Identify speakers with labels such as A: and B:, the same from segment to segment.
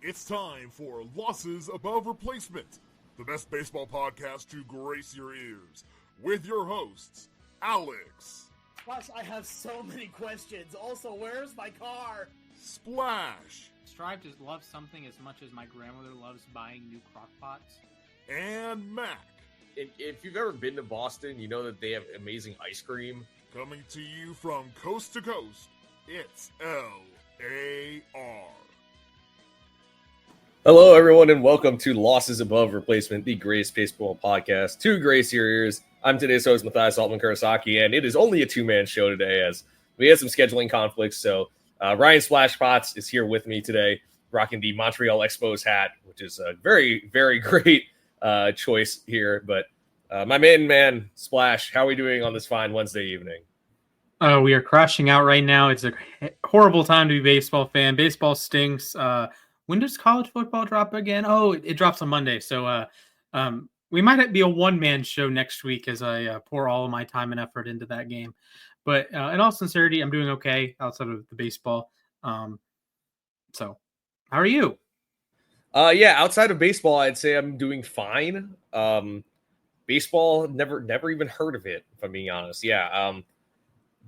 A: It's time for Losses Above Replacement, the best baseball podcast to grace your ears, with your hosts, Alex.
B: Gosh, I have so many questions. Also, where's my car?
A: Splash.
C: Strive to love something as much as my grandmother loves buying new crock pots.
A: And MAK.
D: If you've ever been to Boston, you know that they have amazing ice cream.
A: Coming to you from coast to coast, it's LAR.
D: Hello, everyone, and welcome to Losses Above Replacement, the greatest baseball podcast to grace your ears. I'm today's host, Matthias Altman-Kurosaki, and it is only a two-man show today as we had some scheduling conflicts. So Ryan Splash Potts is here with me today, rocking the Montreal Expos hat, which is a very, very great choice here. But my main man, Splash, how are we doing on this fine Wednesday evening?
C: We are crashing out right now. It's a horrible time to be a baseball fan. Baseball stinks. When does college football drop again? Oh, it drops on Monday. So we might be a one-man show next week as I pour all of my time and effort into that game. But in all sincerity, I'm doing okay outside of the baseball. So how are you?
D: Outside of baseball, I'd say I'm doing fine. Baseball, never even heard of it, if I'm being honest.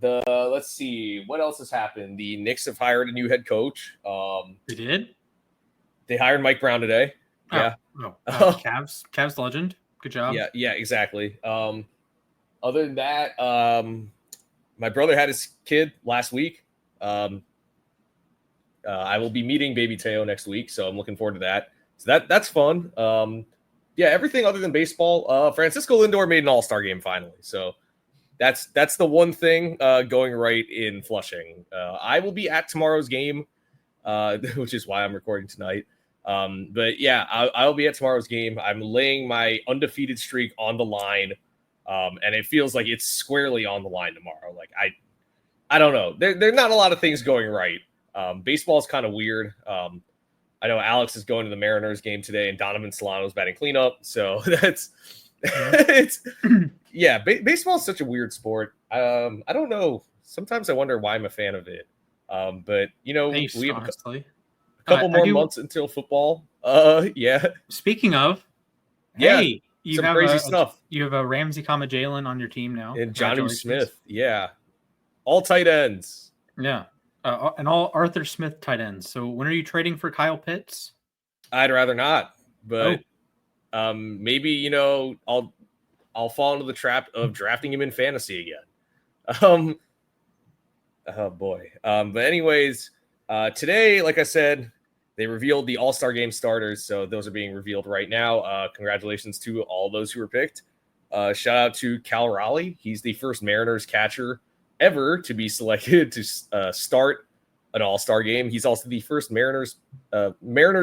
D: Let's see, what else has happened? The Knicks have hired a new head coach.
C: They did?
D: They hired Mike Brown today.
C: Cavs legend. Good job.
D: Yeah, exactly. Other than that, my brother had his kid last week. I will be meeting baby Teo next week, so I'm looking forward to that. So that's fun. Everything other than baseball. Francisco Lindor made an All-Star game finally, so that's the one thing going right in Flushing. I will be at tomorrow's game, which is why I'm recording tonight. I'll be at tomorrow's game. I'm laying my undefeated streak on the line, and it feels like it's squarely on the line tomorrow. Like I don't know. There's not a lot of things going right. Baseball is kind of weird. I know Alex is going to the Mariners game today, and Donovan Solano's batting cleanup. So that's baseball is such a weird sport. I don't know. Sometimes I wonder why I'm a fan of it. But we have
C: honestly.
D: a couple more months until football.
C: Speaking of,
D: hey,
C: you have
D: crazy stuff.
C: You have a Ramsey, Jalen on your team now,
D: and Johnny Smith. Yeah, all tight ends.
C: Yeah, and all Arthur Smith tight ends. So when are you trading for Kyle Pitts?
D: I'd rather not, but maybe I'll fall into the trap of drafting him in fantasy again. Oh boy. But anyways, today, like I said, they revealed the All-Star Game starters, so those are being revealed right now. Congratulations to all those who were picked. Shout out to Cal Raleigh. He's the first Mariners catcher ever to be selected to start an All-Star Game. He's also the first Mariners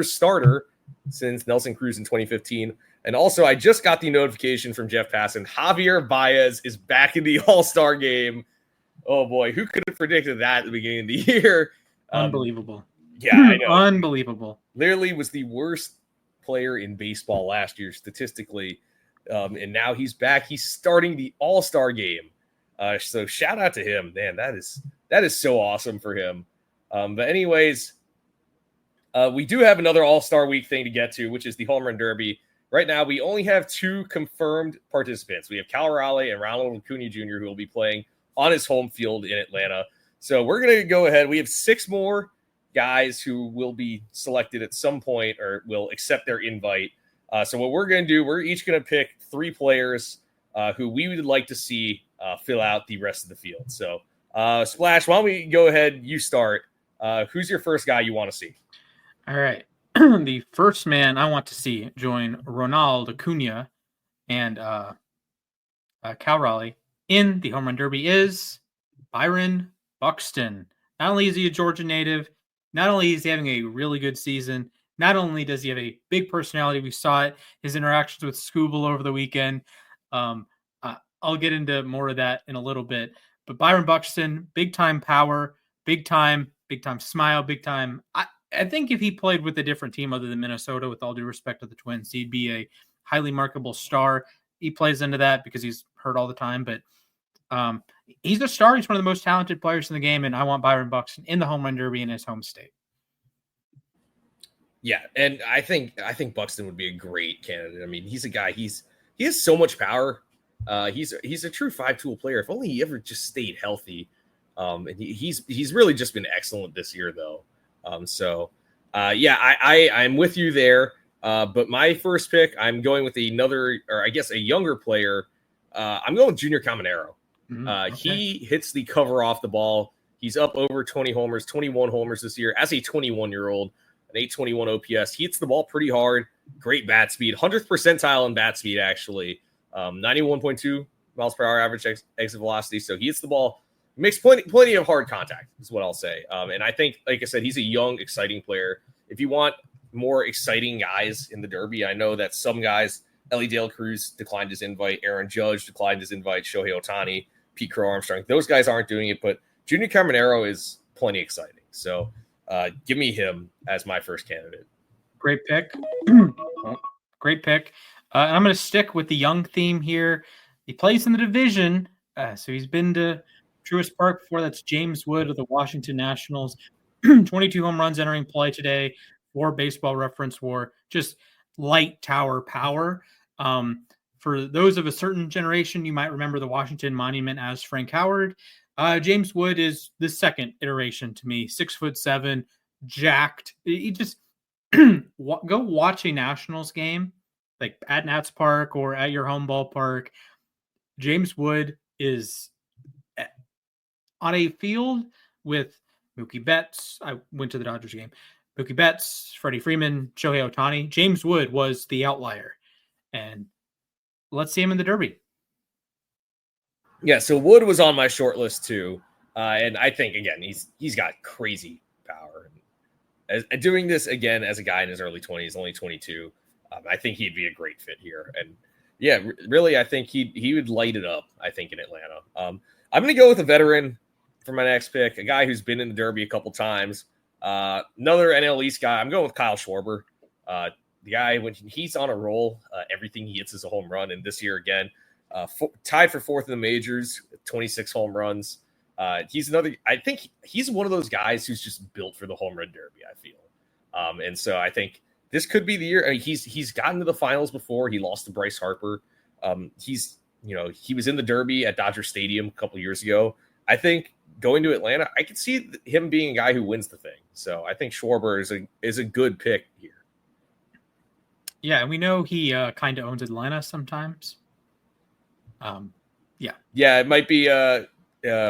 D: starter since Nelson Cruz in 2015. And also, I just got the notification from Jeff Passan. Javier Baez is back in the All-Star Game. Oh boy, who could have predicted that at the beginning of the year?
C: Unbelievable.
D: I know.
C: Unbelievable.
D: Literally was the worst player in baseball last year statistically. And now he's back. He's starting the All-Star Game. So shout out to him. Man, that is so awesome for him. But anyways, we do have another All-Star Week thing to get to, which is the Home Run Derby. Right now, we only have two confirmed participants. We have Cal Raleigh and Ronald Acuna Jr., who will be playing on his home field in Atlanta. So we're going to go ahead. We have 6 more guys who will be selected at some point or will accept their invite. So what we're going to do, we're each going to pick 3 players who we would like to see fill out the rest of the field. So Splash, why don't we go ahead? You start. Who's your first guy you want to see?
C: All right. The first man I want to see join Ronald Acuna and Cal Raleigh in the Home Run Derby is Byron Buxton. Not only is he a Georgia native, not only is he having a really good season, not only does he have a big personality, we saw it, his interactions with Scooble over the weekend. I'll get into more of that in a little bit. But Byron Buxton, big time power, big time smile, big time. I think if he played with a different team other than Minnesota, with all due respect to the Twins, he'd be a highly marketable star. He plays into that because he's hurt all the time, but he's a star. He's one of the most talented players in the game, and I want Byron Buxton in the Home Run Derby in his home state.
D: Yeah, and I think Buxton would be a great candidate. I mean, he's a guy. He has so much power. He's a true 5-tool player. If only he ever just stayed healthy. And he's really just been excellent this year, though. I'm with you there. But my first pick, I'm going with another, or I guess a younger player. I'm going with Junior Caminero.
C: Okay.
D: He hits the cover off the ball. He's up over 20 homers, 21 homers this year as a 21-year-old, an 821 OPS. He hits the ball pretty hard, great bat speed, 100th percentile in bat speed, actually. 91.2 miles per hour average exit velocity. So he hits the ball, makes plenty of hard contact, is what I'll say. And I think, like I said, he's a young, exciting player. If you want more exciting guys in the Derby, I know that some guys, Ellie Dale Cruz declined his invite, Aaron Judge declined his invite, Shohei Ohtani, Pete Crow Armstrong. Those guys aren't doing it, but Junior Caminero is plenty exciting. So give me him as my first candidate.
C: Great pick. Great pick. And I'm going to stick with the young theme here. He plays in the division, so he's been to Truist Park before. That's James Wood of the Washington Nationals. 22 home runs entering play today for Baseball Reference WAR. Just light tower power. For those of a certain generation, you might remember the Washington Monument as Frank Howard. James Wood is the second iteration to me. 6'7", jacked. He just go watch a Nationals game, like at Nats Park or at your home ballpark. James Wood is on a field with Mookie Betts. I went to the Dodgers game. Mookie Betts, Freddie Freeman, Shohei Ohtani. James Wood was the outlier. And let's see him in the Derby.
D: Yeah, so Wood was on my short list too. And I think, again, he's got crazy power. Doing this, again, as a guy in his early 20s, only 22, I think he'd be a great fit here. And yeah, really, I think he would light it up, I think, in Atlanta. I'm going to go with a veteran for my next pick, a guy who's been in the Derby a couple times. Another NL East guy. I'm going with Kyle Schwarber. The guy, when he's on a roll, everything he hits is a home run. And this year, again, tied for fourth in the majors, 26 home runs. He's another. I think he's one of those guys who's just built for the home run derby, I feel. And so I think this could be the year. I mean, he's gotten to the finals before. He lost to Bryce Harper. He was in the Derby at Dodger Stadium a couple years ago. I think going to Atlanta, I could see him being a guy who wins the thing. So I think Schwarber is a good pick here.
C: Yeah, and we know he kind of owns Atlanta sometimes.
D: Yeah, it might be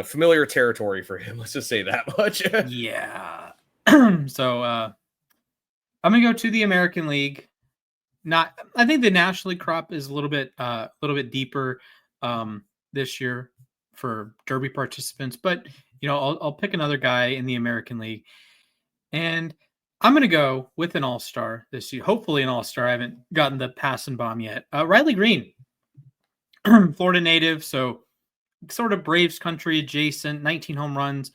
D: familiar territory for him. Let's just say that much.
C: Yeah. So I'm gonna go to the American League. I think the National League crop is a little bit deeper this year for Derby participants, but I'll pick another guy in the American League, and I'm gonna go with an all-star this year. Hopefully, an all-star. I haven't gotten the pass and bomb yet. Riley Green, Florida native, so sort of Braves country adjacent. 19 home runs.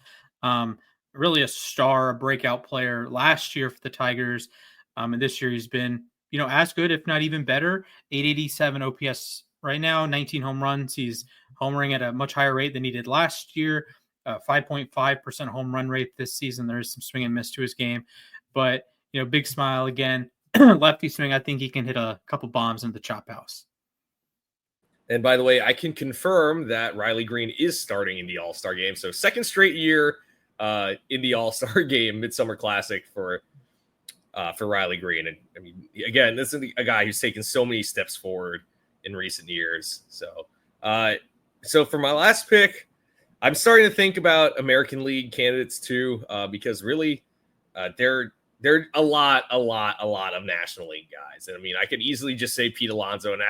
C: Really a star, a breakout player last year for the Tigers. And this year he's been, as good, if not even better. 887 OPS right now, 19 home runs. He's homering at a much higher rate than he did last year. 5.5% home run rate this season. There's some swing and miss to his game. But, big smile again. Lefty swing. I think he can hit a couple bombs in the chop house.
D: And by the way, I can confirm that Riley Green is starting in the All-Star game. So second straight year in the All-Star game, Midsummer Classic for Riley Green. And I mean, again, this is a guy who's taken so many steps forward in recent years. So for my last pick, I'm starting to think about American League candidates too, because really there are a lot of National League guys. And I mean, I could easily just say Pete Alonso. And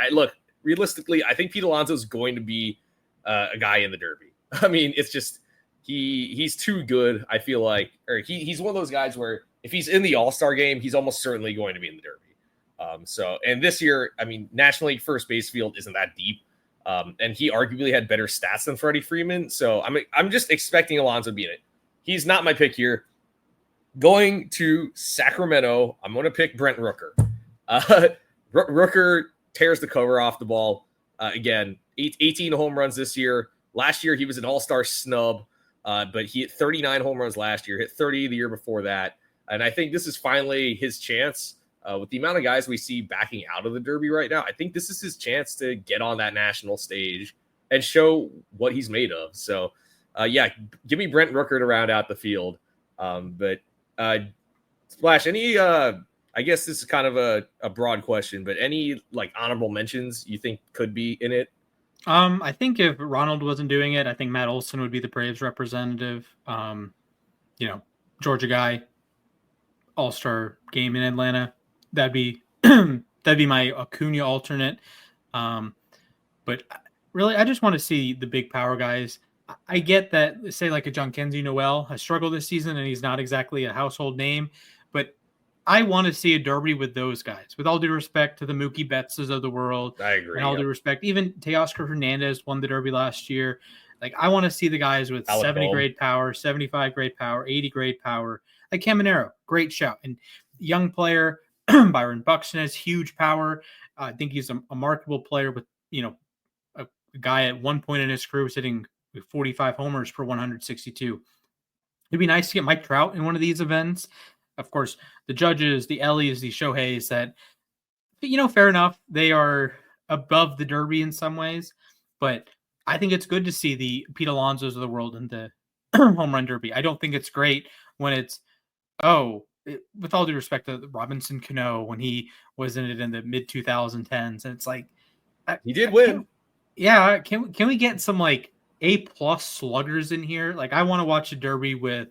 D: realistically, I think Pete Alonso is going to be a guy in the Derby. I mean, it's just he's too good. I feel like, or he's one of those guys where if he's in the All-Star game, he's almost certainly going to be in the Derby. And this year, I mean, National League first base field isn't that deep, and he arguably had better stats than Freddie Freeman. So I'm just expecting Alonso to be in it. He's not my pick here. Going to Sacramento, I'm going to pick Brent Rooker. Rooker tears the cover off the ball. Again, 18 home runs this year. Last year, he was an all-star snub, but he hit 39 home runs last year, hit 30 the year before that. And I think this is finally his chance. With the amount of guys we see backing out of the Derby right now, I think this is his chance to get on that national stage and show what he's made of. So, give me Brent Rooker to round out the field. Splash, any, I guess this is kind of a broad question, but any like honorable mentions you think could be in it?
C: I think if Ronald wasn't doing it, I think Matt Olson would be the Braves representative. Georgia guy, all-star game in Atlanta. That'd be my Acuna alternate. But really, I just want to see the big power guys. I get that, say like a John Kenzie Noel has struggled this season and he's not exactly a household name, but I want to see a Derby with those guys. With all due respect to the Mookie Bettses of the world,
D: I agree.
C: And all due respect, even Teoscar Hernandez won the Derby last year. Like, I want to see the guys with 70 grade power, 75 grade power, 80 grade power. Like Caminero, great shout. And young player, Byron Buxton has huge power. I think he's a marketable player with, a guy at one point in his career was hitting 45 homers per 162. It'd be nice to get Mike Trout in one of these events. Of course, the Judges, the Ellies, the Shoheis that, fair enough. They are above the Derby in some ways, but I think it's good to see the Pete Alonsos of the world in the home run Derby. I don't think it's great when it's, with all due respect to Robinson Cano, when he was in it in the mid 2010s, and it's like,
D: he did win.
C: Can we get some like A+ sluggers in here? Like, I want to watch a Derby with,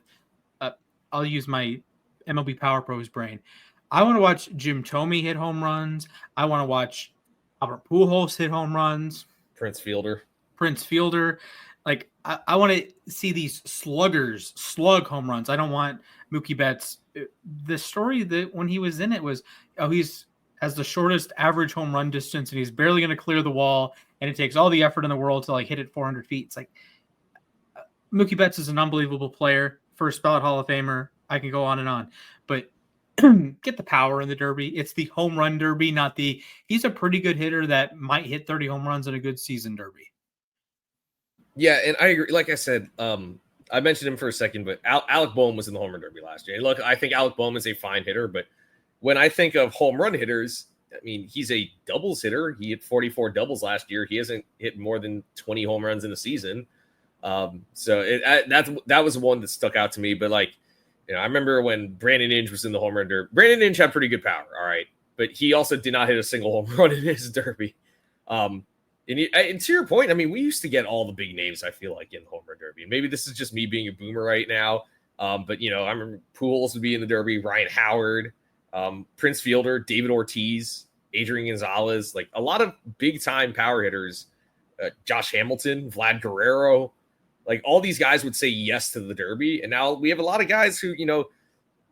C: I'll use my MLB Power Pros brain. I want to watch Jim Thome hit home runs. I want to watch Albert Pujols hit home runs.
D: Prince Fielder.
C: Like, I want to see these sluggers slug home runs. I don't want Mookie Betts. The story that when he was in it was, he's has the shortest average home run distance and he's barely going to clear the wall. And it takes all the effort in the world to like hit it 400 feet. It's like, Mookie Betts is an unbelievable player, first ballot Hall of Famer. I can go on and on, but get the power in the Derby. It's the home run Derby, not he's a pretty good hitter that might hit 30 home runs in a good season Derby.
D: Yeah, and I agree. Like I said, I mentioned him for a second, but Alec Boehm was in the home run Derby last year. And look, I think Alec Boehm is a fine hitter, but when I think of home run hitters, I mean, he's a doubles hitter. He hit 44 doubles last year. He hasn't hit more than 20 home runs in a season. That was one that stuck out to me. But like, I remember when Brandon Inge was in the home run Derby. Brandon Inge had pretty good power, all right, but he also did not hit a single home run in his Derby. And to your point, I mean, we used to get all the big names, I feel like, in the home run Derby. Maybe this is just me being a boomer right now. But I remember Pujols would be in the Derby, Ryan Howard, Prince Fielder, David Ortiz, Adrian Gonzalez, like a lot of big time power hitters, Josh Hamilton, Vlad Guerrero, like all these guys would say yes to the Derby. And now we have a lot of guys who,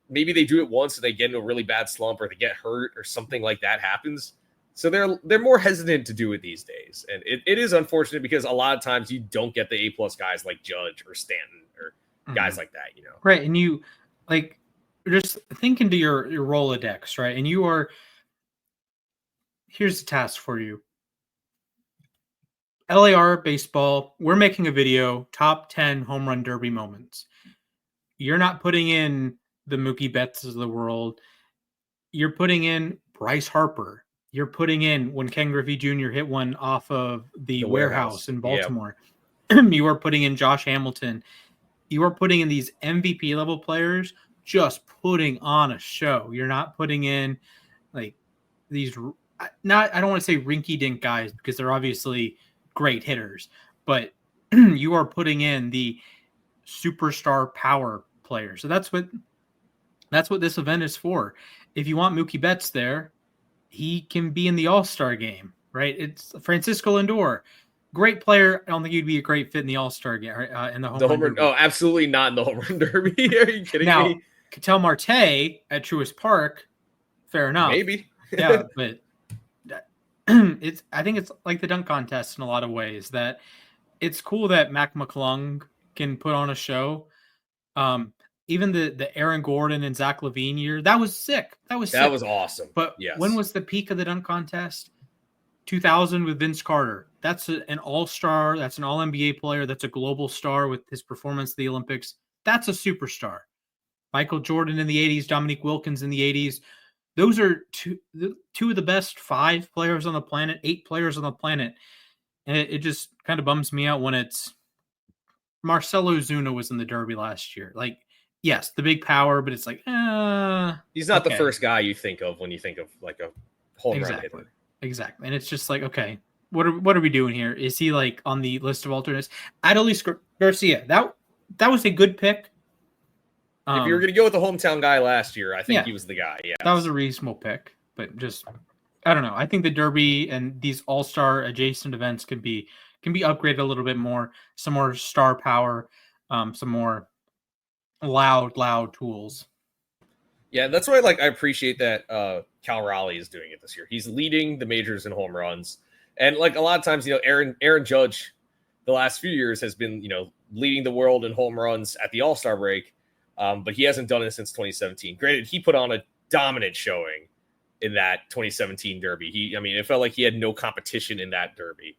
D: maybe they do it once and they get into a really bad slump or they get hurt or something like that happens. So they're more hesitant to do it these days. And it is unfortunate because a lot of times you don't get the A+ guys like Judge or Stanton or guys like that,
C: Right. And you like just think into your Rolodex, right? And here's the task for you. LAR baseball, we're making a video, top 10 home run Derby moments. You're not putting in the Mookie Betts of the world. You're putting in Bryce Harper. You're putting in when Ken Griffey Jr. hit one off of the warehouse in Baltimore. Yep. You are putting in Josh Hamilton. You are putting in these MVP level players, just putting on a show. You're not putting in like these, I don't want to say rinky dink guys because they're obviously great hitters, but you are putting in the superstar power players. So that's what this event is for. If you want Mookie Betts there, he can be in the All-Star game, right? It's Francisco Lindor, great player. I don't think he'd be a great fit in the All-Star game in the home run Derby.
D: Oh, absolutely not in the home run Derby. Are you kidding me?
C: Ketel Marte at Truist Park, fair enough.
D: Maybe.
C: Yeah, but I think it's like the dunk contest in a lot of ways, that it's cool that Mac McClung can put on a show. Even the Aaron Gordon and Zach LaVine year, that was sick. That was
D: awesome.
C: But when was the peak of the dunk contest? 2000 with Vince Carter. That's an all-star. That's an all-NBA player. That's a global star with his performance at the Olympics. That's a superstar. Michael Jordan in the 80s, Dominique Wilkins in the 80s. Those are two of the best 5 players on the planet, 8 players on the planet. And it just kind of bums me out when it's Marcelo Zuna was in the Derby last year. Like, yes, the big power, but it's like,
D: he's not the
C: okay.
D: first guy you think of when you think of like a home run hitter.
C: Exactly. And it's just like, okay, what are we doing here? Is he like on the list of alternates? Adolis Garcia, that was a good pick.
D: If you were going to go with the hometown guy last year, I think he was the guy. Yeah,
C: that was a reasonable pick, but just I don't know. I think the Derby and these all-star adjacent events can be upgraded a little bit more, some more star power, some more loud tools.
D: Yeah, that's why I appreciate that Cal Raleigh is doing it this year. He's leading the majors in home runs. And like a lot of times, Aaron Judge the last few years has been, leading the world in home runs at the All-Star break. But he hasn't done it since 2017. Granted, he put on a dominant showing in that 2017 Derby. It felt like he had no competition in that Derby.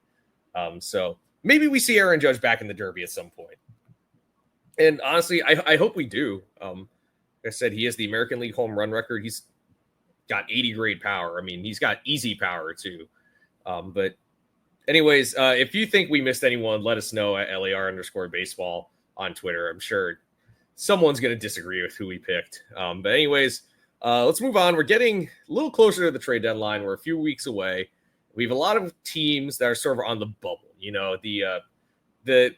D: So maybe we see Aaron Judge back in the Derby at some point. And honestly, I hope we do. Like I said, he has the American League home run record. He's got 80 grade power. He's got easy power too. But anyways, if you think we missed anyone, let us know at LAR_baseball on Twitter. I'm sure someone's going to disagree with who we picked. But anyways, let's move on. We're getting a little closer to the trade deadline. We're a few weeks away. We have a lot of teams that are sort of on the bubble. The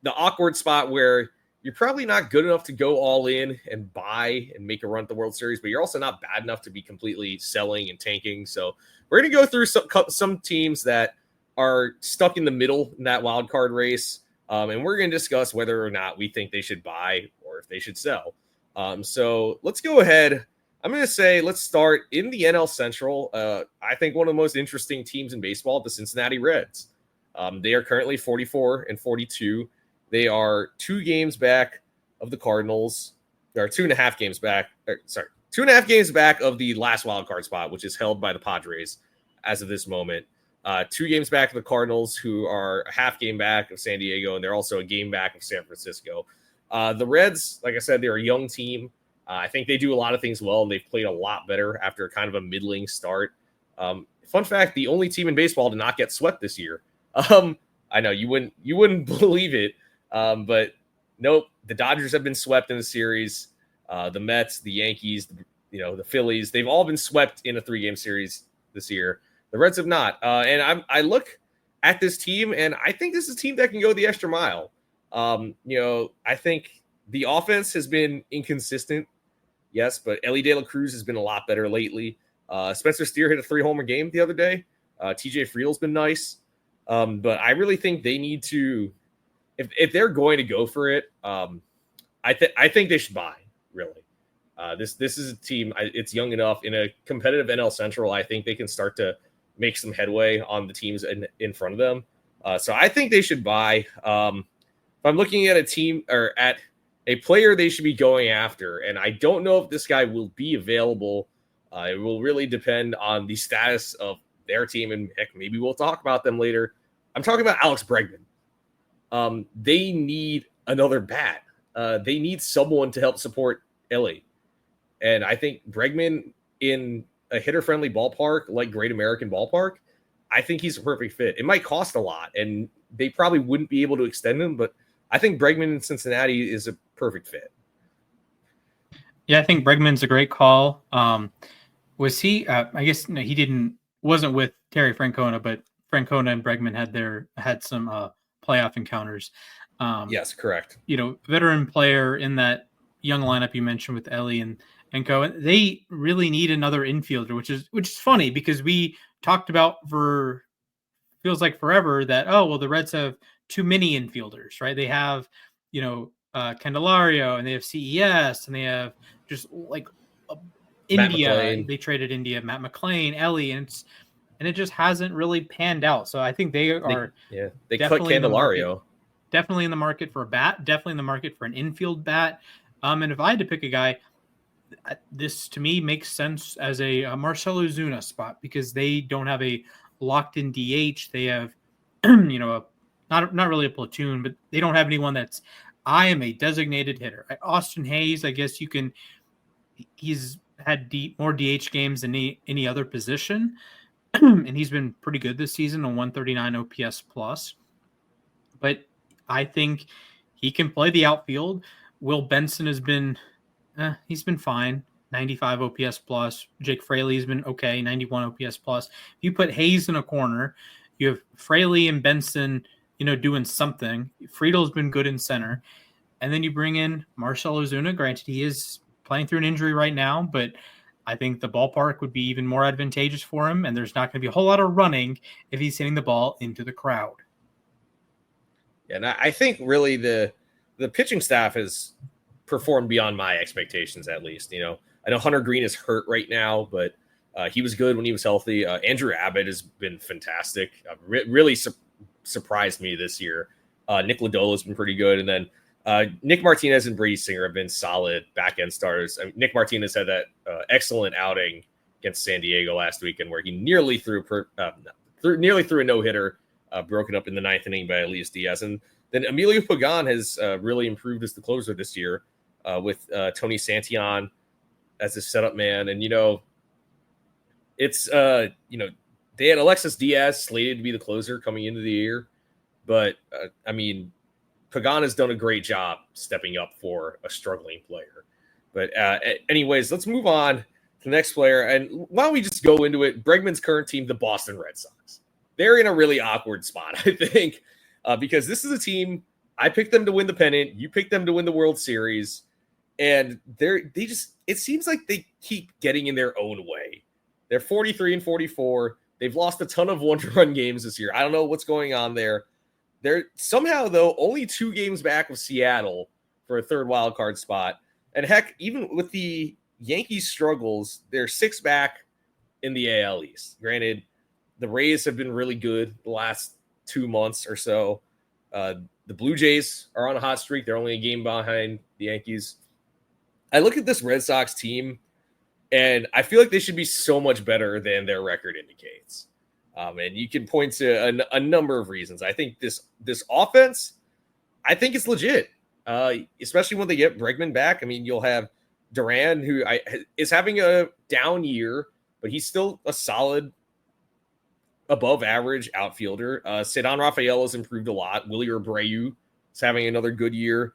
D: awkward spot where you're probably not good enough to go all in and buy and make a run at the World Series, but you're also not bad enough to be completely selling and tanking. So we're going to go through some teams that are stuck in the middle in that wild card race. And we're going to discuss whether or not we think they should buy or if they should sell. So let's go ahead. I'm going to say let's start in the NL Central. I think one of the most interesting teams in baseball, the Cincinnati Reds. They are currently 44-42. They are 2 games back of the Cardinals. They are 2.5 games back. 2.5 games back of the last wild card spot, which is held by the Padres as of this moment. 2 games back of the Cardinals, who are a half game back of San Diego, and they're also a game back of San Francisco. The Reds, like I said, they're a young team. I think they do a lot of things well, and they've played a lot better after kind of a middling start. Fun fact, the only team in baseball to not get swept this year. I know you wouldn't believe it, but nope, the Dodgers have been swept in the series. The Mets, the Yankees, the Phillies, they've all been swept in a 3-game series this year. The Reds have not. And I look at this team, and I think this is a team that can go the extra mile. I think the offense has been inconsistent, yes, but Ellie De La Cruz has been a lot better lately. Spencer Steer hit a 3-homer game the other day. TJ Friel's been nice. But I really think they need to, if they're going to go for it, I think they should buy, really. This is a team, it's young enough in a competitive NL Central. I think they can start to make some headway on the teams in front of them. So I think they should buy. If I'm looking at a team or at a player they should be going after, and I don't know if this guy will be available. It will really depend on the status of their team, and heck, maybe we'll talk about them later. I'm talking about Alex Bregman. They need another bat. They need someone to help support Ellie. And I think Bregman in a hitter-friendly ballpark like Great American Ballpark, I think he's a perfect fit. It might cost a lot, and they probably wouldn't be able to extend him, but I think Bregman in Cincinnati is a perfect fit.
C: Yeah, I think Bregman's a great call. Was he? I guess he wasn't with Terry Francona, but Francona and Bregman had some playoff encounters.
D: Yes, correct.
C: Veteran player in that young lineup you mentioned with Ellie and Co. And they really need another infielder, which is funny because we talked about for feels like forever that the Reds have too many infielders, right? They have Candelario, and they have CES, and they have just like India. They traded India, Matt McClain, Ellie, and it just hasn't really panned out. So I think they are.
D: They cut Candelario.
C: Definitely in the market for a bat. Definitely in the market for an infield bat. And if I had to pick a guy, this to me makes sense as a Marcelo Zuna spot because they don't have a locked-in DH. They have, not really a platoon, but they don't have anyone that's I am a designated hitter. Austin Hayes, I guess he's had more DH games than any other position, and he's been pretty good this season on 139 OPS plus. But I think he can play the outfield. Will Benson has been, he's been fine. 95 OPS plus. Jake Fraley's been okay, 91 OPS plus. If you put Hayes in a corner, you have Fraley and Benson, doing something. Friedel's been good in center. And then you bring in Marcell Ozuna. Granted, he is playing through an injury right now, but I think the ballpark would be even more advantageous for him, and there's not going to be a whole lot of running if he's hitting the ball into the crowd.
D: Yeah, and I think really the pitching staff has performed beyond my expectations, at least. I know Hunter Green is hurt right now, but he was good when he was healthy. Andrew Abbott has been fantastic. Really surprised me this year. Nick Lodolo has been pretty good. And then Nick Martinez and Brady Singer have been solid back-end starters. Nick Martinez had that excellent outing against San Diego last weekend where he nearly threw a no-hitter, broken up in the ninth inning by Elias Diaz. And then Emilio Pagan has really improved as the closer this year with Tony Santillan as his setup man. And, it's, they had Alexis Diaz slated to be the closer coming into the year. But, Pagan has done a great job stepping up for a struggling player. But anyways, let's move on to the next player. And why don't we just go into it? Bregman's current team, the Boston Red Sox. They're in a really awkward spot, I think, because this is a team, I picked them to win the pennant. You picked them to win the World Series. And it seems like they keep getting in their own way. They're 43-44. They've lost a ton of one-run games this year. I don't know what's going on there. They're somehow, though, only 2 games back of Seattle for a third wild card spot. And heck, even with the Yankees' struggles, they're 6 back in the AL East. Granted, the Rays have been really good the last 2 months or so. The Blue Jays are on a hot streak. They're only a game behind the Yankees. I look at this Red Sox team, and I feel like they should be so much better than their record indicates. And you can point to a number of reasons. I think this offense, I think it's legit, especially when they get Bregman back. You'll have Duran, who is having a down year, but he's still a solid above-average outfielder. Ceddanne Rafael has improved a lot. Willie Abreu is having another good year.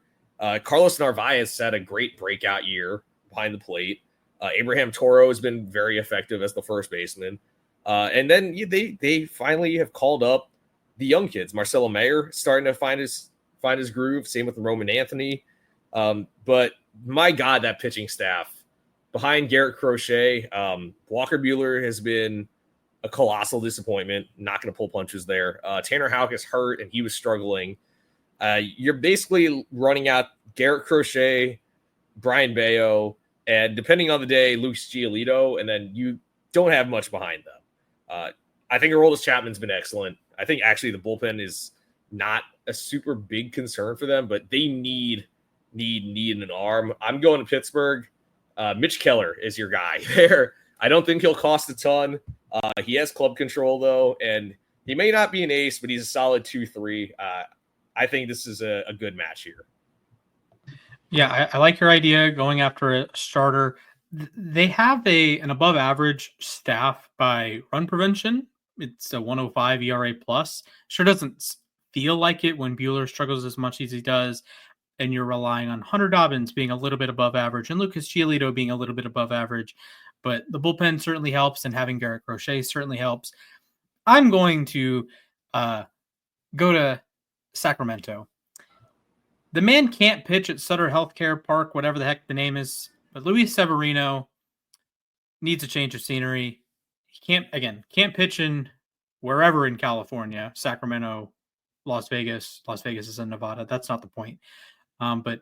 D: Carlos Narvaez had a great breakout year behind the plate. Abraham Toro has been very effective as the first baseman. And then they finally have called up the young kids. Marcelo Mayer starting to find his groove. Same with Roman Anthony. But my God, that pitching staff behind Garrett Crochet, Walker Buehler has been a colossal disappointment. Not going to pull punches there. Tanner Houck is hurt and he was struggling. You're basically running out Garrett Crochet, Brian Bayo, and depending on the day, Lucas Giolito, and then you don't have much behind them. I think Aroldis Chapman's been excellent. I think actually the bullpen is not a super big concern for them, but they need an arm. I'm going to Pittsburgh. Mitch Keller is your guy there. I don't think he'll cost a ton. He has club control, though, and he may not be an ace, but he's a solid 2-3. I think this is a good match here.
C: Yeah, I like your idea going after a starter. They have an above average staff by run prevention. It's a 105 ERA plus. Sure doesn't feel like it when Buehler struggles as much as he does, and you're relying on Hunter Dobbins being a little bit above average and Lucas Giolito being a little bit above average. But the bullpen certainly helps, and having Garrett Crochet certainly helps. I'm going to go to Sacramento. The man can't pitch at Sutter Healthcare Park, whatever the heck the name is, but Luis Severino needs a change of scenery. He can't pitch in wherever in California, Sacramento, Las Vegas. Las Vegas is in Nevada. That's not the point. But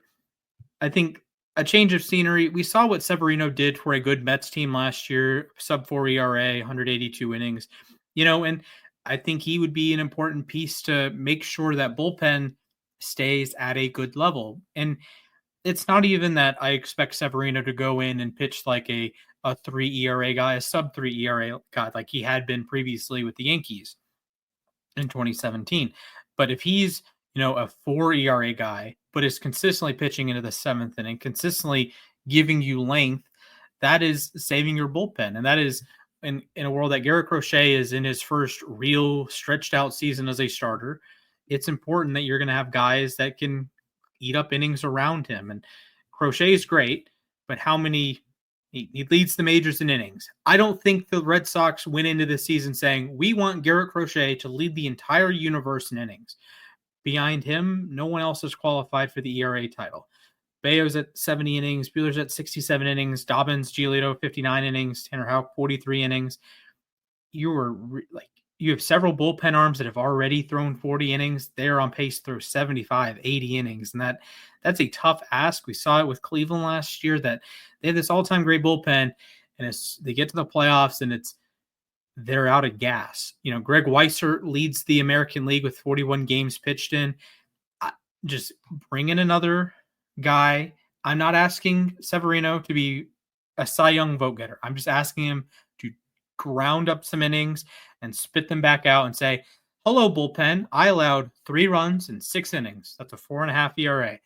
C: I think a change of scenery. We saw what Severino did for a good Mets team last year, sub-4 ERA, 182 innings. And I think he would be an important piece to make sure that bullpen stays at a good level. And it's not even that I expect Severino to go in and pitch like a 3 ERA guy, a sub-3 ERA guy, like he had been previously with the Yankees in 2017. But if he's a 4 ERA guy, but is consistently pitching into the 7th inning, consistently giving you length, that is saving your bullpen. And that is in a world that Garrett Crochet is in his first real stretched out season as a starter. It's important that you're going to have guys that can eat up innings around him. And Crochet is great, but how many he leads the majors in innings. I don't think the Red Sox went into this season saying, we want Garrett Crochet to lead the entire universe in innings. Behind him, no one else is qualified for the ERA title. Bayo's at 70 innings, Buehler's at 67 innings, Dobbins, Giolito, 59 innings, Tanner Houck, 43 innings. You have several bullpen arms that have already thrown 40 innings. They're on pace to throw 75, 80 innings. And that's a tough ask. We saw it with Cleveland last year that they have this all-time great bullpen, and they get to the playoffs and they're out of gas. Greg Weissert leads the American League with 41 games pitched in. Just bring in another guy. I'm not asking Severino to be a Cy Young vote getter. I'm just asking him to ground up some innings and spit them back out and say, hello, bullpen. I allowed 3 runs in 6 innings. That's a 4.5 ERA.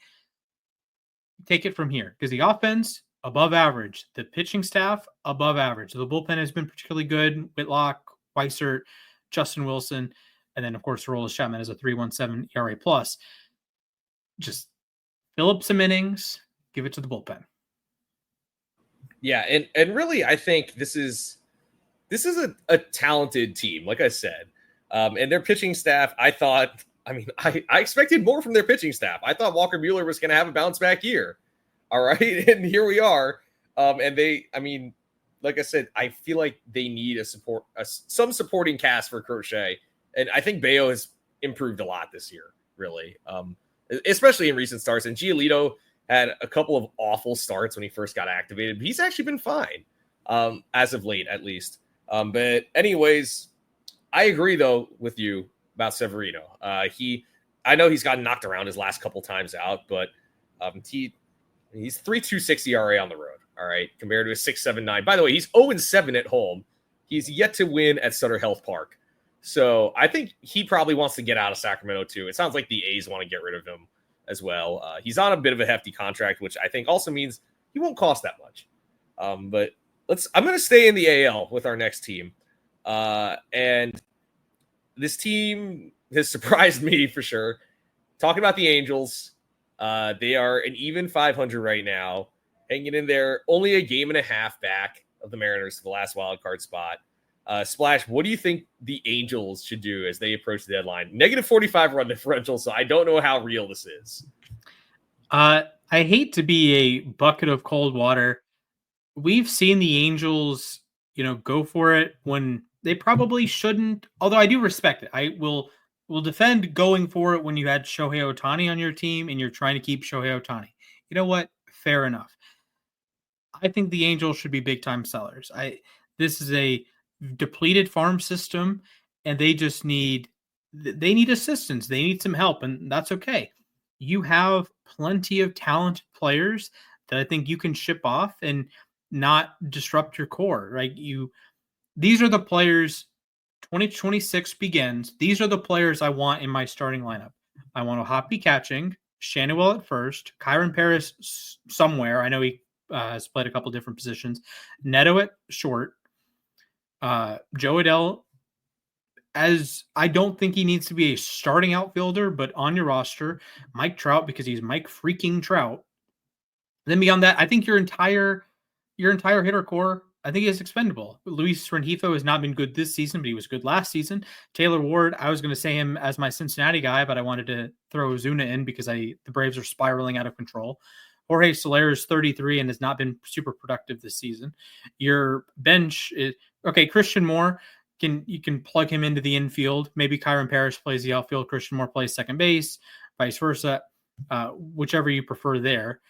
C: Take it from here, because the offense, above average. The pitching staff, above average. The bullpen has been particularly good. Whitlock, Weissert, Justin Wilson, and then, of course, Aroldis Chapman is a 3.17 ERA plus. Just fill up some innings, give it to the bullpen.
D: Yeah, and really, I think this is a talented team, like I said. And their pitching staff, I expected more from their pitching staff. I thought Walker Buehler was going to have a bounce back year. All right. And here we are. And like I said, I feel like they need some supporting cast for Crochet. And I think Bayo has improved a lot this year, really. Especially in recent starts. And Giolito had a couple of awful starts when he first got activated. But he's actually been fine, as of late, at least. But anyways, I agree, though, with you about Severino. I know he's gotten knocked around his last couple times out, but he's 3.26 ERA on the road, all right, compared to a 6.79. By the way, he's 0-7 at home. He's yet to win at Sutter Health Park. So I think he probably wants to get out of Sacramento, too. It sounds like the A's want to get rid of him as well. He's on a bit of a hefty contract, which I think also means he won't cost that much. But I'm going to stay in the AL with our next team. And this team has surprised me for sure. Talking about the Angels, they are an even 500 right now, hanging in there, only a game and a half back of the Mariners to the last wild card spot. Splash, what do you think the Angels should do as they approach the deadline? -45 run differential, so I don't know how real this is.
C: I hate to be a bucket of cold water. We've seen the Angels, go for it when they probably shouldn't, although I do respect it. I will defend going for it when you had Shohei Ohtani on your team and you're trying to keep Shohei Ohtani. You know what? Fair enough. I think the Angels should be big-time sellers. This is a depleted farm system, and they need assistance. They need some help, and that's okay. You have plenty of talented players that I think you can ship off and not disrupt your core, right? These are the players. 2026 begins. These are the players I want in my starting lineup. I want Ohapi catching, Shanwell at first, Kyron Paris somewhere. I know he has played a couple different positions. Neto at short. Joe Adell, as I don't think he needs to be a starting outfielder, but on your roster. Mike Trout, because he's Mike freaking Trout. Then beyond that, I think your entire hitter core, I think is expendable. Luis Rengifo has not been good this season, but he was good last season. Taylor Ward, I was going to say him as my Cincinnati guy, but I wanted to throw Zuna in because the Braves are spiraling out of control. Jorge Soler is 33 and has not been super productive this season. Your bench is okay. Christian Moore, you can plug him into the infield. Maybe Kyron Paris plays the outfield. Christian Moore plays second base, vice versa, whichever you prefer there.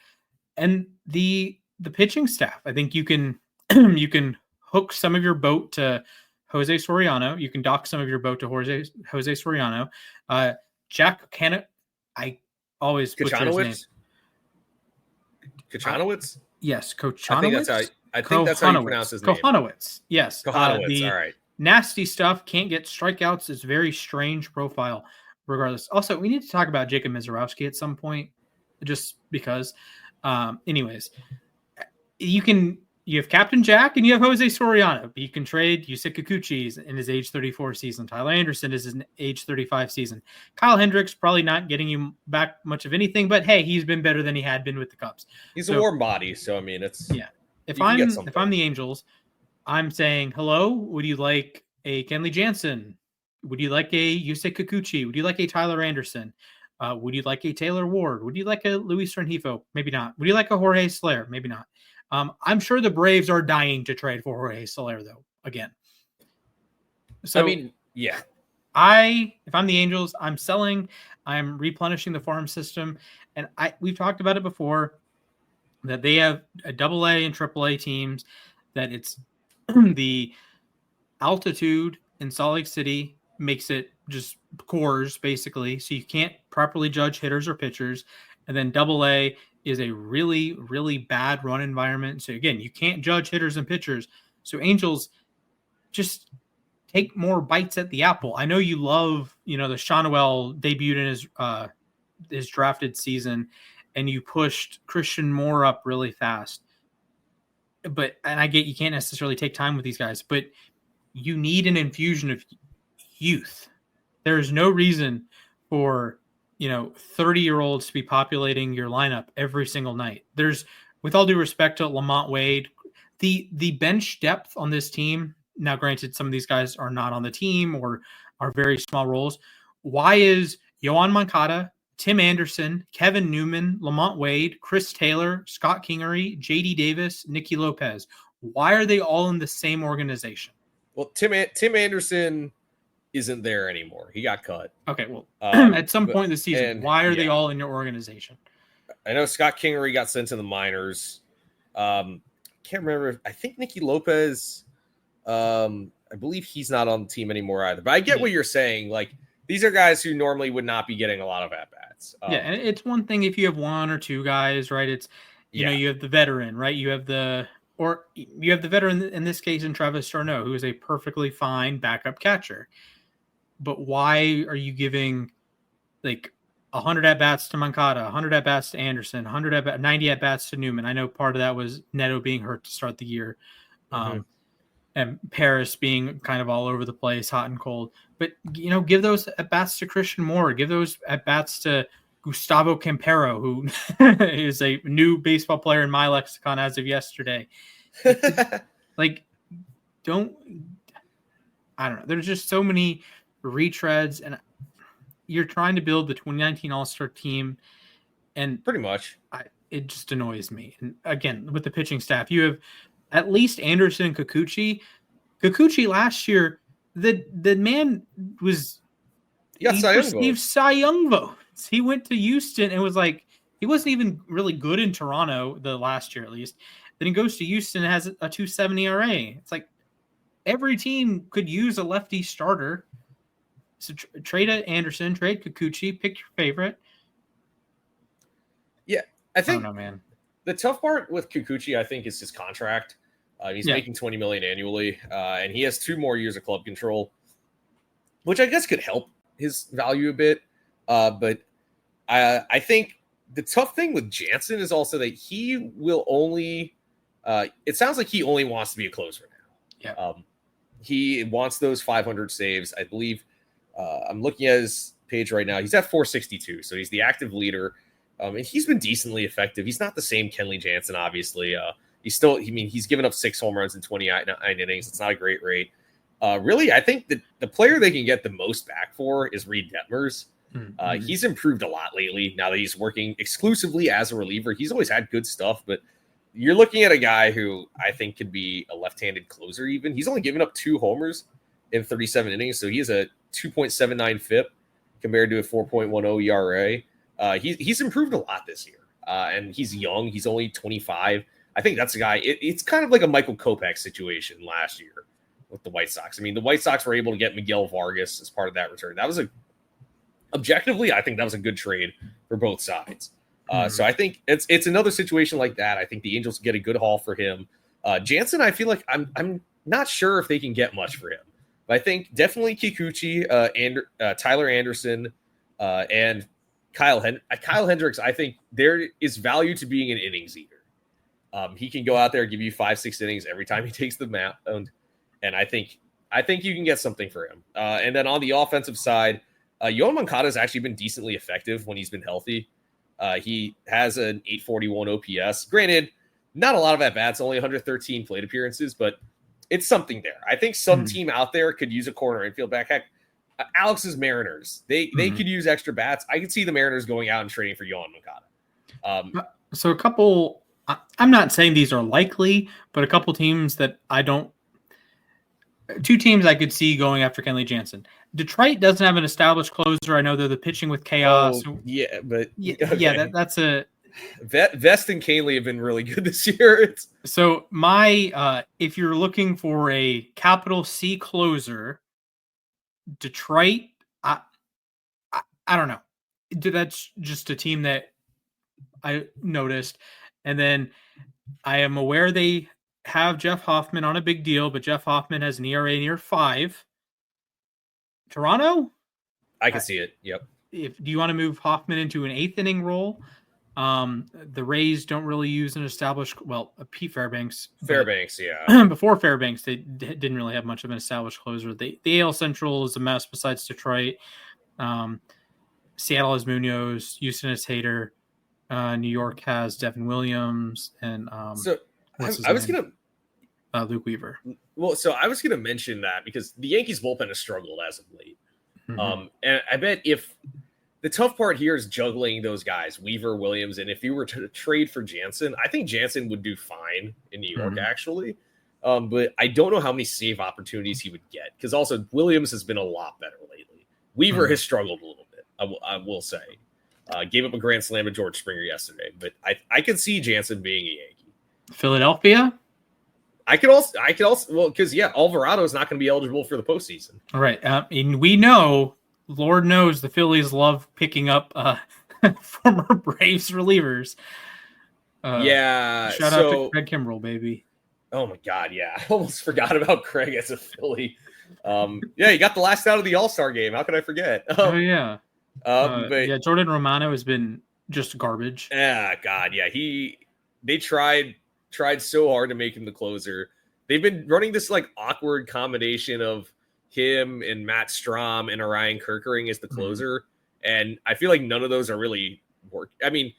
C: And the pitching staff, I think you can you can hook some of your boat to Jose Soriano. You can dock some of your boat to Jose Soriano. Jack Cannon, I always butcher his name.
D: Kochanowicz?
C: Yes, Kochanowicz.
D: I think that's how you pronounce his name.
C: Kochanowicz, yes.
D: Kochanowicz, all right.
C: Nasty stuff, can't get strikeouts. It's very strange profile. regardless. Also, we need to talk about Jacob Mizorowski at some point, just because. Anyways, you have Captain Jack and you have Jose Soriano. You can trade Yusei Kikuchi in his age 34 season. Tyler Anderson is his age 35 season. Kyle Hendricks probably not getting you back much of anything, but hey, he's been better than he had been with the Cubs.
D: He's a warm body, so I mean, it's
C: If I'm the Angels, I'm saying, hello, would you like a Kenley Jansen? Would you like a Yusei Kikuchi? Would you like a Tyler Anderson? Would you like a Taylor Ward? Would you like a Luis Rengifo? Maybe not. Would you like a Jorge Soler? Maybe not. I'm sure the Braves are dying to trade for Jorge Soler, though, again. So,
D: I mean, yeah.
C: If I'm the Angels, I'm selling. I'm replenishing the farm system. And we've talked about it before, that they have a AA and AAA teams, that it's the altitude in Salt Lake City makes it just cores, basically. So you can't properly judge hitters or pitchers. And then AA is a really, really bad run environment. So again, you can't judge hitters and pitchers. So Angels, just take more bites at the apple. I know you love, the Shawnuel debuted in his drafted season, and you pushed Christian Moore up really fast. And I get you can't necessarily take time with these guys, but you need an infusion of youth. There is no reason for 30-year-olds to be populating your lineup every single night. There's, with all due respect to Lamont Wade, the bench depth on this team. Now, granted, some of these guys are not on the team or are very small roles. Why is Yohan Moncada, Tim Anderson, Kevin Newman, Lamont Wade, Chris Taylor, Scott Kingery, JD Davis, Nicky Lopez, why are they all in the same organization?
D: Well, Tim Anderson isn't there anymore. He got cut.
C: Okay, well, at some point in the season, why are they all in your organization?
D: I know Scott Kingery got sent to the minors. Can't remember. I think Nicky Lopez, I believe he's not on the team anymore either. But I get what you're saying. Like, these are guys who normally would not be getting a lot of at-bats.
C: And it's one thing if you have one or two guys, right? It's, you know, you have the veteran, right? You have the veteran in this case in Travis Sarno, who is a perfectly fine backup catcher. But why are you giving like 100 at-bats to Moncada, 100 at-bats to Anderson, 90 at-bats to Newman? I know part of that was Neto being hurt to start the year. And Paris being kind of all over the place, hot and cold. But, give those at-bats to Christian Moore. Give those at-bats to Gustavo Campero, who is a new baseball player in my lexicon as of yesterday. I don't know. There's just so many retreads, and you're trying to build the 2019 All-Star team, and
D: pretty much
C: it just annoys me. And again, with the pitching staff, you have at least Anderson and Kikuchi. Kikuchi last year, the man was received Cy Young votes. He went to Houston and was like, he wasn't even really good in Toronto the last year at least. Then he goes to Houston and has a 2.70 ERA. It's like every team could use a lefty starter. So trade Anderson, trade Kikuchi, pick your favorite.
D: Yeah, I think
C: I don't know, man.
D: The tough part with Kikuchi, I think, is his contract. He's making $20 million annually, and he has 2 more years of club control, which I guess could help his value a bit. But I think the tough thing with Jansen is also that he will only. It sounds like he only wants to be a closer now.
C: Yeah.
D: He wants those 500 saves. I believe. I'm looking at his page right now. He's at 462, so he's the active leader. And he's been decently effective. He's not the same Kenley Jansen, obviously. He's given up 6 home runs in 29 innings. It's not a great rate. Really, I think that the player they can get the most back for is Reed Detmers. He's improved a lot lately now that he's working exclusively as a reliever. He's always had good stuff, but you're looking at a guy who I think could be a left-handed closer even. He's only given up 2 homers in 37 innings, so he has a 2.79 FIP compared to a 4.10 ERA. He's improved a lot this year, and he's young. He's only 25. I think that's a guy. It's kind of like a Michael Kopech situation last year with the White Sox. I mean, the White Sox were able to get Miguel Vargas as part of that return. That was objectively, I think that was a good trade for both sides. So I think it's another situation like that. I think the Angels get a good haul for him. Jansen, I feel like I'm not sure if they can get much for him. But I think definitely Kikuchi, Tyler Anderson, And Kyle Hendricks, I think there is value to being an innings eater. He can go out there and give you 5-6 innings every time he takes the mound, and I think you can get something for him. And then on the offensive side, Yohan Moncada has actually been decently effective when he's been healthy. He has an 841 OPS. Granted, not a lot of at-bats, only 113 plate appearances, but it's something there. I think some team out there could use a corner infield back. Heck, Alex's Mariners, they could use extra bats. I could see the Mariners going out and trading for Yohan Moncada.
C: So a couple, I'm not saying these are likely, but a couple teams that two teams I could see going after Kenley Jansen. Detroit doesn't have an established closer. I know they're the pitching with chaos.
D: Oh, yeah, but
C: yeah, that's a
D: Vest and Canely have been really good this year.
C: So my if you're looking for a capital C closer, Detroit, I don't know. That's just a team that I noticed. And then I am aware they have Jeff Hoffman on a big deal, but Jeff Hoffman has an ERA near 5. Toronto?
D: I can see it. Yep.
C: Do you want to move Hoffman into an 8th inning role? The Rays don't really use an established, Pete Fairbanks.
D: Yeah.
C: Before Fairbanks, they didn't really have much of an established closer. The AL Central is a mess besides Detroit. Seattle has Munoz, Houston has Hader, New York has Devin Williams, and Luke Weaver.
D: Well, so I was gonna mention that because the Yankees bullpen has struggled as of late. And I bet if the tough part here is juggling those guys, Weaver, Williams, and if you were to trade for Jansen, I think Jansen would do fine in New York, actually. But I don't know how many save opportunities he would get because also Williams has been a lot better lately. Weaver has struggled a little bit, I will say. Gave up a grand slam to George Springer yesterday, but I could see Jansen being a Yankee.
C: Philadelphia?
D: I could also, because Alvarado is not going to be eligible for the postseason.
C: All right. And we know, Lord knows, the Phillies love picking up former Braves relievers. Shout out to Craig Kimbrell, baby.
D: Oh my God, yeah. I almost forgot about Craig as a Philly. He got the last out of the All-Star game. How could I forget?
C: Jordan Romano has been just garbage.
D: Yeah, God, yeah. They tried so hard to make him the closer. They've been running this like awkward combination of him and Matt Strahm and Orion Kerkering as the closer, and I feel like none of those are really working. I mean,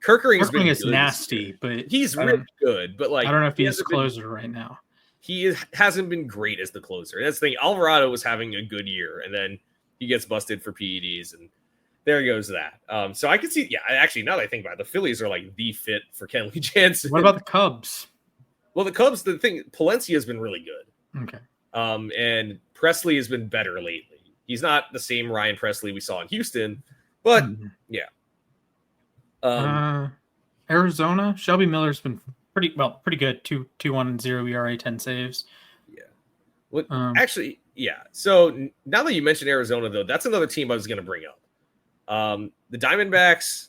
D: Kerkering
C: is nasty, but
D: he's really good. But like,
C: I don't know if he's a closer right now.
D: He hasn't been great as the closer. And that's the thing. Alvarado was having a good year, and then he gets busted for PEDs, and there goes that. So I can see, actually, now that I think about it, the Phillies are like the fit for Kenley Jansen.
C: What about the Cubs?
D: Well, the Cubs, the thing, Palencia has been really good.
C: Okay.
D: And Presley has been better lately. He's not the same Ryan Presley we saw in Houston, but yeah.
C: Arizona, Shelby Miller's been pretty good. 2.10 ERA, 10 saves.
D: Yeah. Well, actually, yeah. So now that you mentioned Arizona, though, that's another team I was going to bring up. The Diamondbacks,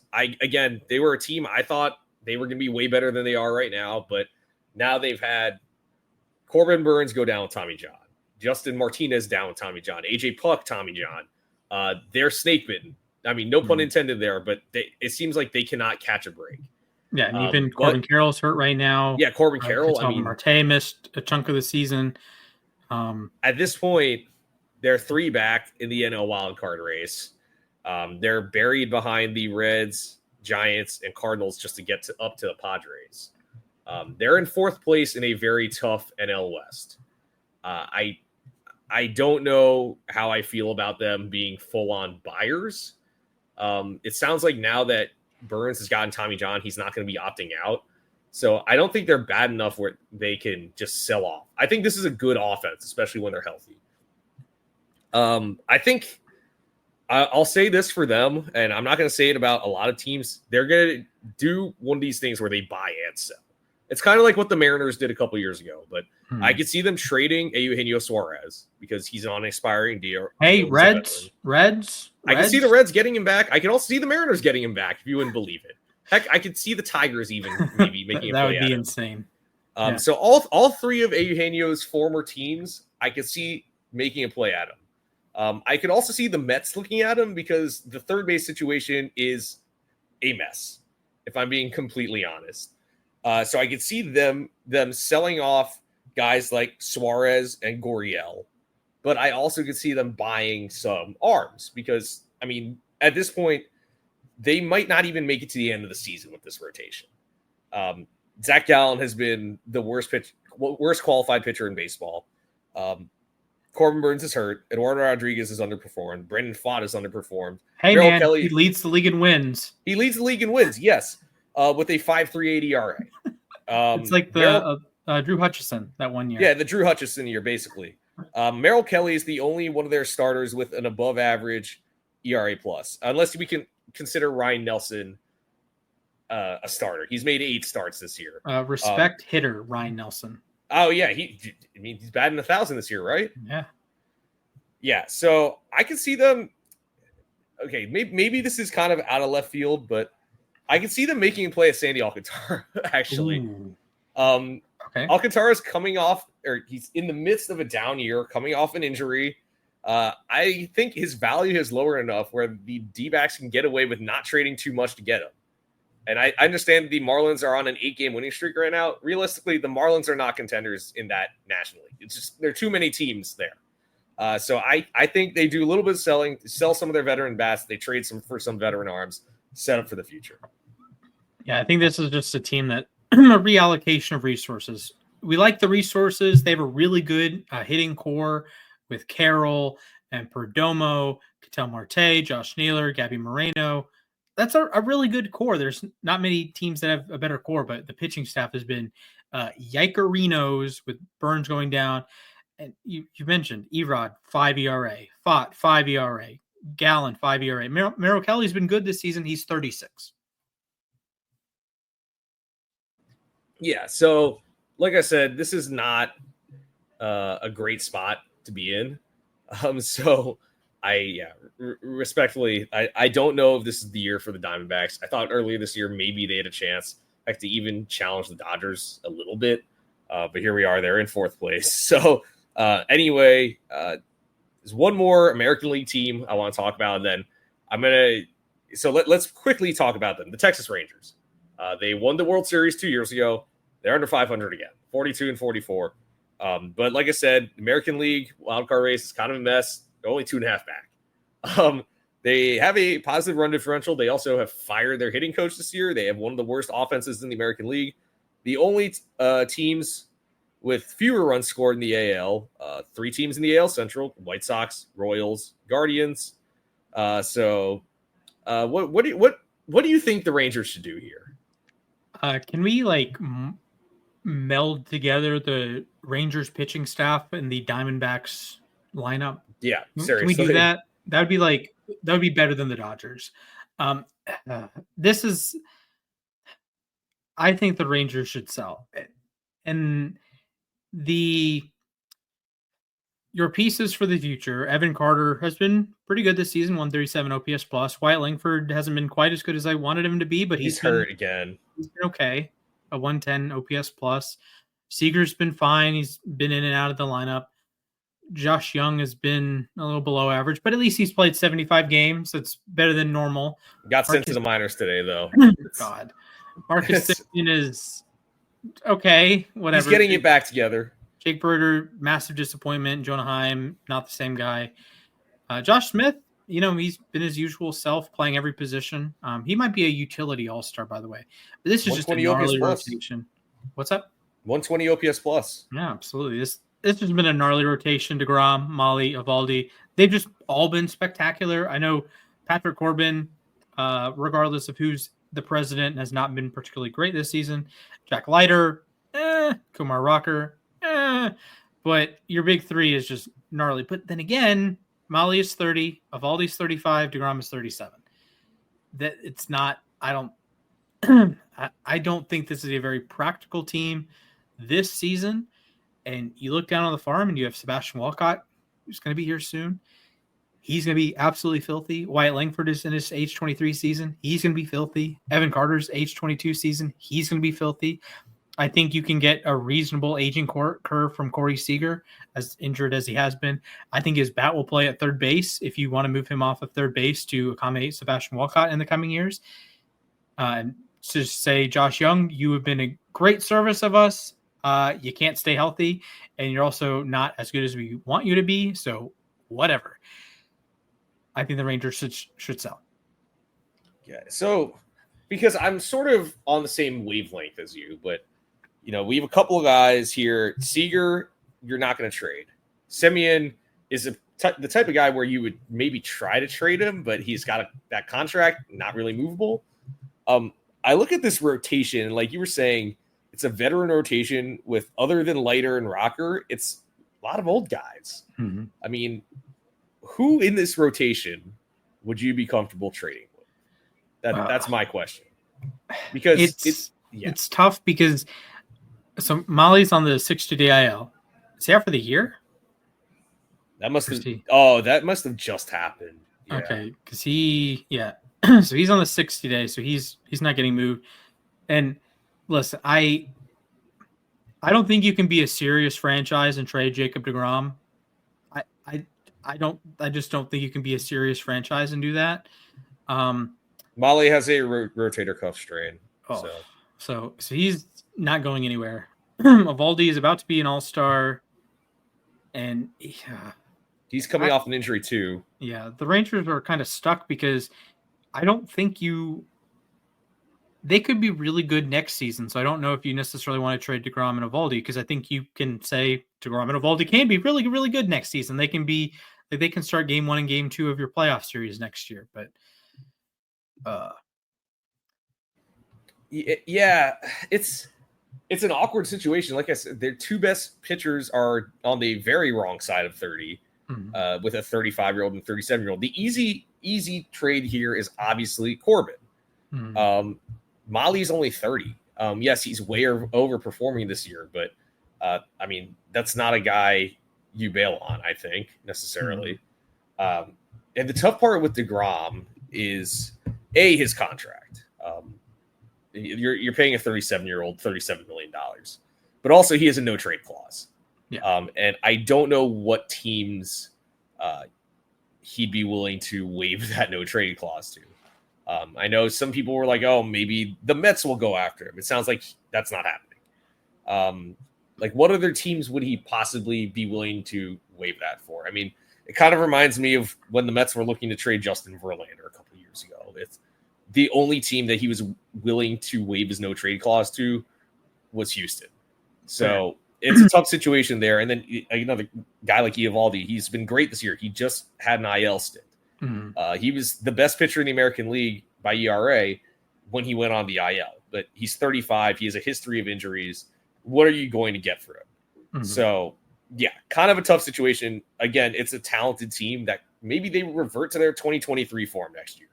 D: they were a team I thought they were going to be way better than they are right now, but now they've had Corbin Burns go down with Tommy John, Justin Martinez down with Tommy John, AJ Puck, Tommy John. They're snake bitten. I mean, no pun intended there, but it seems like they cannot catch a break.
C: Yeah, and even Corbin Carroll's hurt right now.
D: Yeah, Corbin Carroll.
C: Marte missed a chunk of the season.
D: At this point, they're 3 back in the NL wildcard race. They're buried behind the Reds, Giants, and Cardinals just to get up to the Padres. They're in 4th place in a very tough NL West. I don't know how I feel about them being full-on buyers. It sounds like now that Burns has gotten Tommy John, he's not going to be opting out. So I don't think they're bad enough where they can just sell off. I think this is a good offense, especially when they're healthy. I think I'll say this for them, and I'm not going to say it about a lot of teams. They're going to do one of these things where they buy and sell. It's kind of like what the Mariners did a couple years ago, but I could see them trading Eugenio Suarez because he's on an expiring deal.
C: Hey, Reds.
D: I can see the Reds getting him back. I can also see the Mariners getting him back if you wouldn't believe it. Heck, I could see the Tigers even maybe making a play.
C: That would be insane.
D: So all 3 of Eugenio's former teams, I could see making a play at him. I could also see the Mets looking at him because the third base situation is a mess, if I'm being completely honest. So I could see them selling off guys like Suarez and Gurriel, but I also could see them buying some arms because, I mean, at this point, they might not even make it to the end of the season with this rotation. Zach Gallen has been the worst qualified pitcher in baseball. Corbin Burns is hurt. Eduardo Rodriguez is underperformed. Brandon Pfaadt is underperformed.
C: Hey,
D: Merrill
C: man,
D: Kelly,
C: he leads the league in wins.
D: He leads the league in wins, yes, with a 5.38 ERA.
C: It's like the Drew Hutchison that one year.
D: Yeah, the Drew Hutchison year, basically. Merrill Kelly is the only one of their starters with an above-average ERA plus, unless we can consider Ryan Nelson a starter. He's made 8 starts this year.
C: Respect hitter Ryan Nelson.
D: Oh yeah, he's batting 1,000 this year, right? Yeah. So I can see them. Okay, maybe this is kind of out of left field, but I can see them making a play at Sandy Alcantara. Actually, okay. Alcantara is coming off, or he's in the midst of a down year, coming off an injury. I think his value is lower enough where the D-backs can get away with not trading too much to get him. And I understand the Marlins are on an 8-game winning streak right now. Realistically, the Marlins are not contenders in that National League. It's just there are too many teams there. So I think they do a little bit of selling, sell some of their veteran bats. They trade for some veteran arms, set up for the future.
C: Yeah, I think this is just a team that a reallocation of resources. We like the resources. They have a really good hitting core with Carroll and Perdomo, Ketel Marte, Josh Naylor, Gabby Moreno. That's a really good core. There's not many teams that have a better core, but the pitching staff has been Yikerinos with Burns going down. And you mentioned Erod, 5 ERA, Pfaadt, 5 ERA, Gallen, 5 ERA. Merrill Kelly's been good this season. He's 36.
D: Yeah, so like I said, this is not a great spot to be in. So respectfully, I don't know if this is the year for the Diamondbacks. I thought earlier this year maybe they had a chance to even challenge the Dodgers a little bit, but here we are. They're in 4th place. So anyway, there's one more American League team I want to talk about, and then let's quickly talk about them. The Texas Rangers. They won the World Series 2 years ago. They're under 500 again, 42 and 44. But like I said, American League wildcard race is kind of a mess. They're only 2.5 back. They have a positive run differential. They also have fired their hitting coach this year. They have one of the worst offenses in the American League. The only teams with fewer runs scored in the AL, 3 teams in the AL Central: White Sox, Royals, Guardians. What do you think the Rangers should do here?
C: Can we meld together the Rangers pitching staff and the Diamondbacks lineup?
D: Yeah, seriously.
C: Can we do that? That would be better than the Dodgers. I think the Rangers should sell. And your pieces for the future, Evan Carter has been pretty good this season, 137 OPS plus. Wyatt Langford hasn't been quite as good as I wanted him to be, but he's
D: hurt again.
C: He's been okay, a 110 OPS plus. Seager's been fine. He's been in and out of the lineup. Josh Young has been a little below average, but at least he's played 75 games. That's better than normal.
D: Got sent to the minors today, though.
C: God. Marcus Semien is okay, whatever.
D: He's getting it back together.
C: Jake Berger, massive disappointment. Jonah Heim, not the same guy. Josh Smith, he's been his usual self, playing every position. He might be a utility all-star, by the way. But this is just a gnarly rotation. What's up?
D: 120 OPS plus.
C: Yeah, absolutely. This has been a gnarly rotation. DeGrom, Molly, Evaldi. They've just all been spectacular. I know Patrick Corbin, regardless of who's the president, has not been particularly great this season. Jack Leiter, Kumar Rocker, but your big three is just gnarly. But then again, Molly is 30, Evaldi's 35, DeGrom is 37. That it's not. I don't think this is a very practical team this season. And you look down on the farm and you have Sebastian Walcott, who's going to be here soon. He's going to be absolutely filthy. Wyatt Langford is in his age 23 season. He's going to be filthy. Evan Carter's age 22 season. He's going to be filthy. I think you can get a reasonable aging curve from Corey Seager, as injured as he has been. I think his bat will play at third base if you want to move him off of third base to accommodate Sebastian Walcott in the coming years. To say, Josh Young, you have been a great service of us. You can't stay healthy, and you're also not as good as we want you to be. So whatever. I think the Rangers should sell.
D: Yeah. So because I'm sort of on the same wavelength as you, but we have a couple of guys here. Seager, you're not going to trade. Semien is the type of guy where you would maybe try to trade him, but he's got that contract, not really movable. I look at this rotation, like you were saying, it's a veteran rotation with, other than Leiter and Rocker, it's a lot of old guys.
C: Mm-hmm.
D: I mean, who in this rotation would you be comfortable trading with? That's my question. Because
C: it's tough because so Molly's on the 60-day IL. Is he out for the year?
D: That must have just happened. Yeah.
C: Okay, because so he's on the 60-day, so he's not getting moved. And listen, I don't think you can be a serious franchise and trade Jacob deGrom. I just don't think you can be a serious franchise and do that.
D: Molly has a rotator cuff strain.
C: So he's not going anywhere. Eovaldi is about to be an all-star, and
D: he's coming off an injury too.
C: Yeah, the Rangers are kind of stuck because I don't think they could be really good next season. So I don't know if you necessarily want to trade deGrom and Eovaldi, because I think you can say deGrom and Eovaldi can be really, really good next season. They can be like, they can start game 1 and game 2 of your playoff series next year. But
D: yeah, it's an awkward situation. Like I said, their two best pitchers are on the very wrong side of 30, with a 35-year-old and 37-year-old. The easy trade here is obviously Corbin. Molly's only 30. Yes, he's way overperforming this year, but I mean, that's not a guy you bail on, I think, necessarily. And the tough part with deGrom is his contract. You're paying a 37-year-old $37 million, but also he has a no trade clause.
C: Yeah.
D: And I don't know what teams he'd be willing to waive that no trade clause to. I know some people were like, oh, maybe the Mets will go after him. It sounds like that's not happening. Like, what other teams would he possibly be willing to waive that for? I mean, it kind of reminds me of when the Mets were looking to trade Justin Verlander a couple of years ago. It's the only team that he was willing to waive his no trade clause to was Houston. So it's a tough situation there. And then another guy like Eovaldi, he's been great this year. He just had an IL stint. He was the best pitcher in the American League by ERA when he went on the IL, but he's 35. He has a history of injuries. What are you going to get for him? So, yeah, kind of a tough situation. Again, it's a talented team that maybe they revert to their 2023 form next year.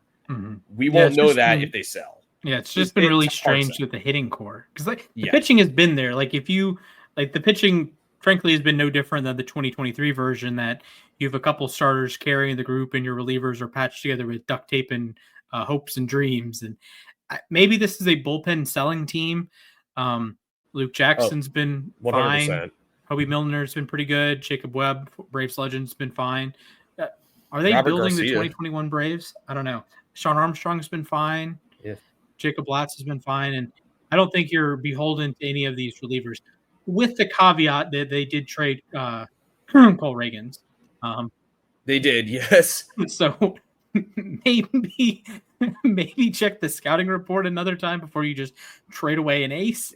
D: We won't know that if they sell.
C: Yeah, it's just been really strange with the hitting core, because the pitching has been there. Like, if you like, the pitching, frankly, has been no different than the 2023 version, that you have a couple starters carrying the group and your relievers are patched together with duct tape and hopes and dreams. And maybe this is a bullpen selling team. Luke Jackson's been 100%. Fine. Hobie Milner's been pretty good. Jacob Webb, Braves legend's been fine. Are they
D: Robert
C: building
D: Garcia.
C: The 2021 Braves? I don't know. Sean Armstrong's been fine.
D: Yeah.
C: Jacob Latz has been fine. And I don't think you're beholden to any of these relievers, with the caveat that they did trade Paul Reagans.
D: They did, yes.
C: So maybe check the scouting report another time before you just trade away an ace.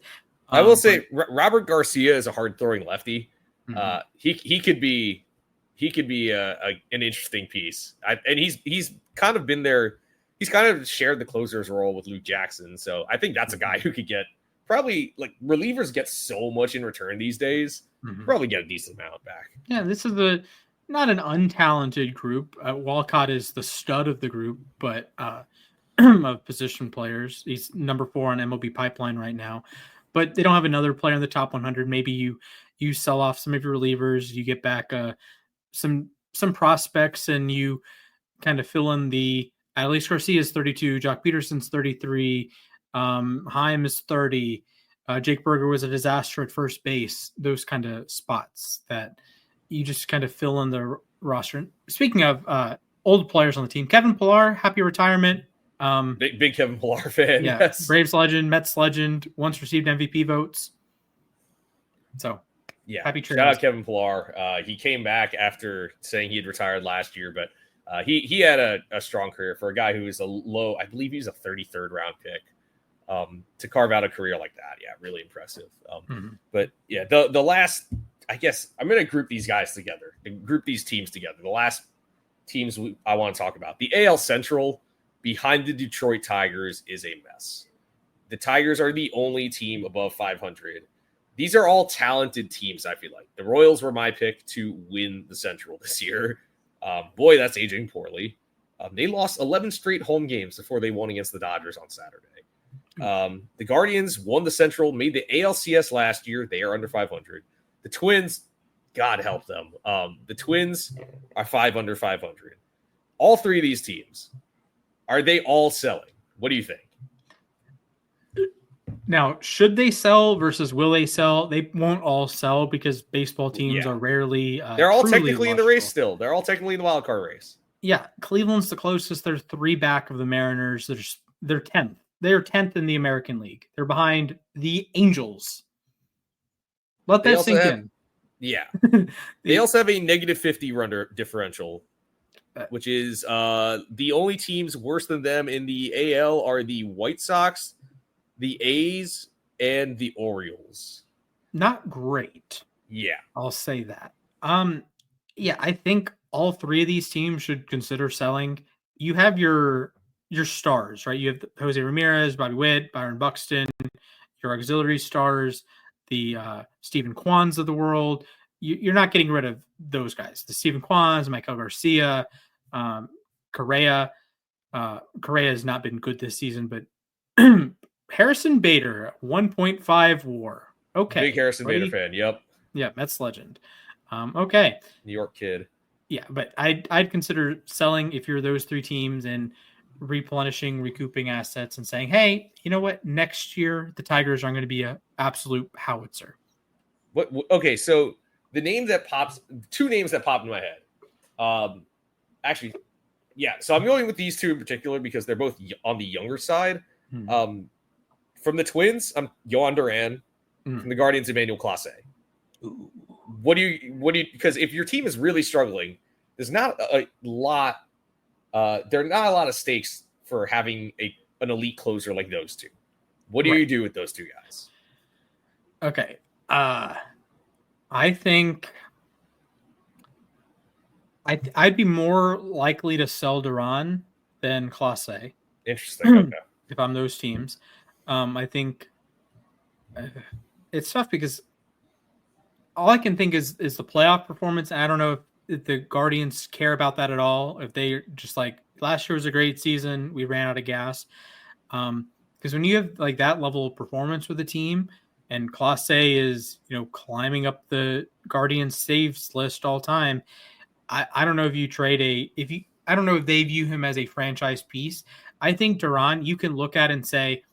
D: I will say Robert Garcia is a hard throwing lefty. He could be an interesting piece. And he's kind of been there. He's kind of shared the closer's role with Luke Jackson. So I think that's a guy who could get probably, like, relievers get so much in return these days. Probably get a decent amount back.
C: Yeah, this is not an untalented group. Walcott is the stud of the group, but of position players. He's number 4 on MLB Pipeline right now. But they don't have another player in the top 100. Maybe you sell off some of your relievers, you get back some prospects, and you kind of fill in the. Alex Garcia is 32, Jock Peterson's 33, Heim is 30. Jake Berger was a disaster at first base. Those kind of spots that you just kind of fill in the roster. Speaking of old players on the team, Kevin Pillar, happy retirement.
D: Big Kevin Pillar fan.
C: Yeah,
D: Yes.
C: Braves legend, Mets legend, once received MVP votes. So
D: yeah,
C: happy
D: shout out Kevin Pillar. He came back after saying he had retired last year, but he had a strong career for a guy who was I believe he was a 33rd round pick. To carve out a career like that, yeah, really impressive. But yeah, the last, I guess I'm going to group these guys together, group these teams together. The last teams I want to talk about, the AL Central behind the Detroit Tigers is a mess. The Tigers are the only team above 500. These are all talented teams. I feel like the Royals were my pick to win the Central this year. Boy, that's aging poorly. They lost 11 straight home games before they won against the Dodgers on Saturday. The Guardians won the Central, made the ALCS last year. They are under 500. The Twins, God help them. The Twins are 5 under 500. All three of these teams, are they all selling? What do you think?
C: Now, should they sell versus will they sell? They won't all sell because baseball teams are rarely.
D: They're all technically in the race still. They're all technically in the wild card race.
C: Yeah, Cleveland's the closest. They're 3 back of the Mariners. They're 10th. They're 10th in the American League. They're behind the Angels. Let that sink in.
D: Yeah. They also have a negative 50 run differential, which is the only teams worse than them in the AL are the White Sox, the A's, and the Orioles.
C: Not great.
D: Yeah.
C: I'll say that. Yeah, I think all three of these teams should consider selling. You have your stars, right? You have Jose Ramirez, Bobby Witt, Byron Buxton, your auxiliary stars, the Stephen Kwans of the world. You're not getting rid of those guys. The Stephen Kwans, Michael Garcia, Correa. Correa has not been good this season, but Harrison Bader, 1.5 WAR. Okay,
D: big Harrison Bader fan. Yep.
C: Yeah, Mets legend. Okay,
D: New York kid.
C: Yeah, but I'd consider selling if you're those three teams and replenishing, recouping assets, and saying, hey, you know what? Next year the Tigers aren't going to be an absolute howitzer.
D: What? Okay, so the name that pops, 2 names that pop in my head. Actually, yeah. So I'm going with these 2 in particular because they're both on the younger side. From the Twins, I'm Yohan Duran. From the Guardians, Emmanuel Clase. What do you? Because if your team is really struggling, there's not a lot. There are not a lot of stakes for having an elite closer like those 2. What do you do with those 2 guys?
C: Okay. I think I'd be more likely to sell Duran than Clase.
D: Interesting. Okay.
C: If I'm those teams, I think it's tough because all I can think is the playoff performance. I don't know if the Guardians care about that at all. If they just like last year was a great season, we ran out of gas. Because when you have like that level of performance with a team, and Clase is climbing up the Guardians saves list all time, I don't know if you trade I don't know if they view him as a franchise piece. I think Duran, you can look at and say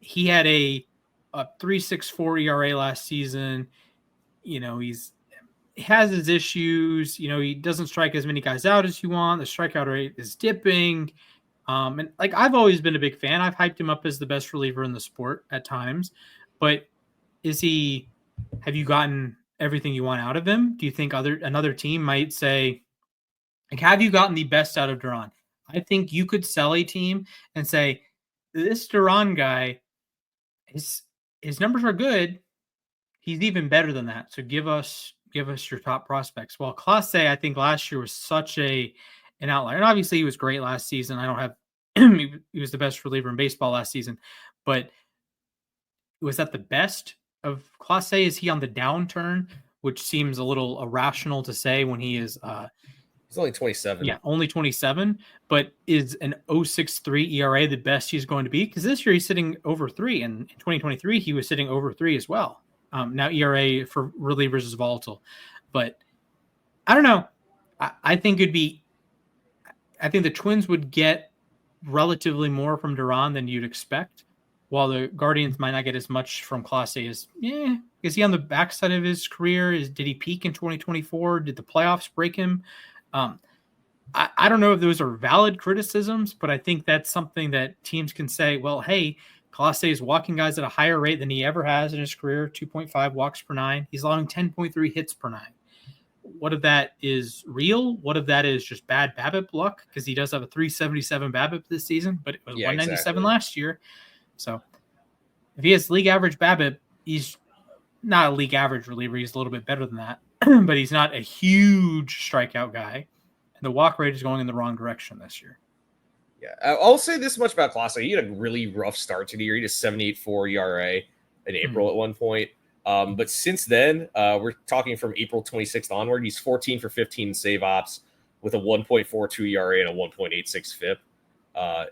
C: he had a 3.64 ERA last season. He has his issues. He doesn't strike as many guys out as you want. The strikeout rate is dipping. And like I've always been a big fan. I've hyped him up as the best reliever in the sport at times. But have you gotten everything you want out of him? Do you think another team might say, like, have you gotten the best out of Duran? I think you could sell a team and say, this Duran guy, his numbers are good. He's even better than that. So give us your top prospects. Well, Clase, I think last year was such an outlier. And obviously he was great last season. I don't have he was the best reliever in baseball last season. But was that the best of Clase? Is he on the downturn, which seems a little irrational to say when he is
D: he's only 27.
C: Yeah, only 27. But is an 0.63 ERA the best he's going to be? Because this year he's sitting over 3, and in 2023 he was sitting over 3 as well. Now ERA for relievers is volatile, but I don't know. I think the Twins would get relatively more from Duran than you'd expect. while the Guardians might not get as much from Clase as, is he on the backside of his career? Did he peak in 2024? Did the playoffs break him? I don't know if those are valid criticisms, but I think that's something that teams can say, well, hey, Clase is walking guys at a higher rate than he ever has in his career, 2.5 walks per nine. He's allowing 10.3 hits per nine. What if that is real? What if that is just bad BABIP luck? Because he does have a 377 BABIP this season, but it was 197 last year. So if he has league average BABIP, he's not a league average reliever. He's a little bit better than that, but he's not a huge strikeout guy. And the walk rate is going in the wrong direction this year.
D: Yeah, I'll say this much about Clase. He had a really rough start to the year. He had a 7.84 ERA in April at one point. But since then, we're talking from April 26th onward, he's 14 for 15 save ops with a 1.42 ERA and a 1.86 FIP.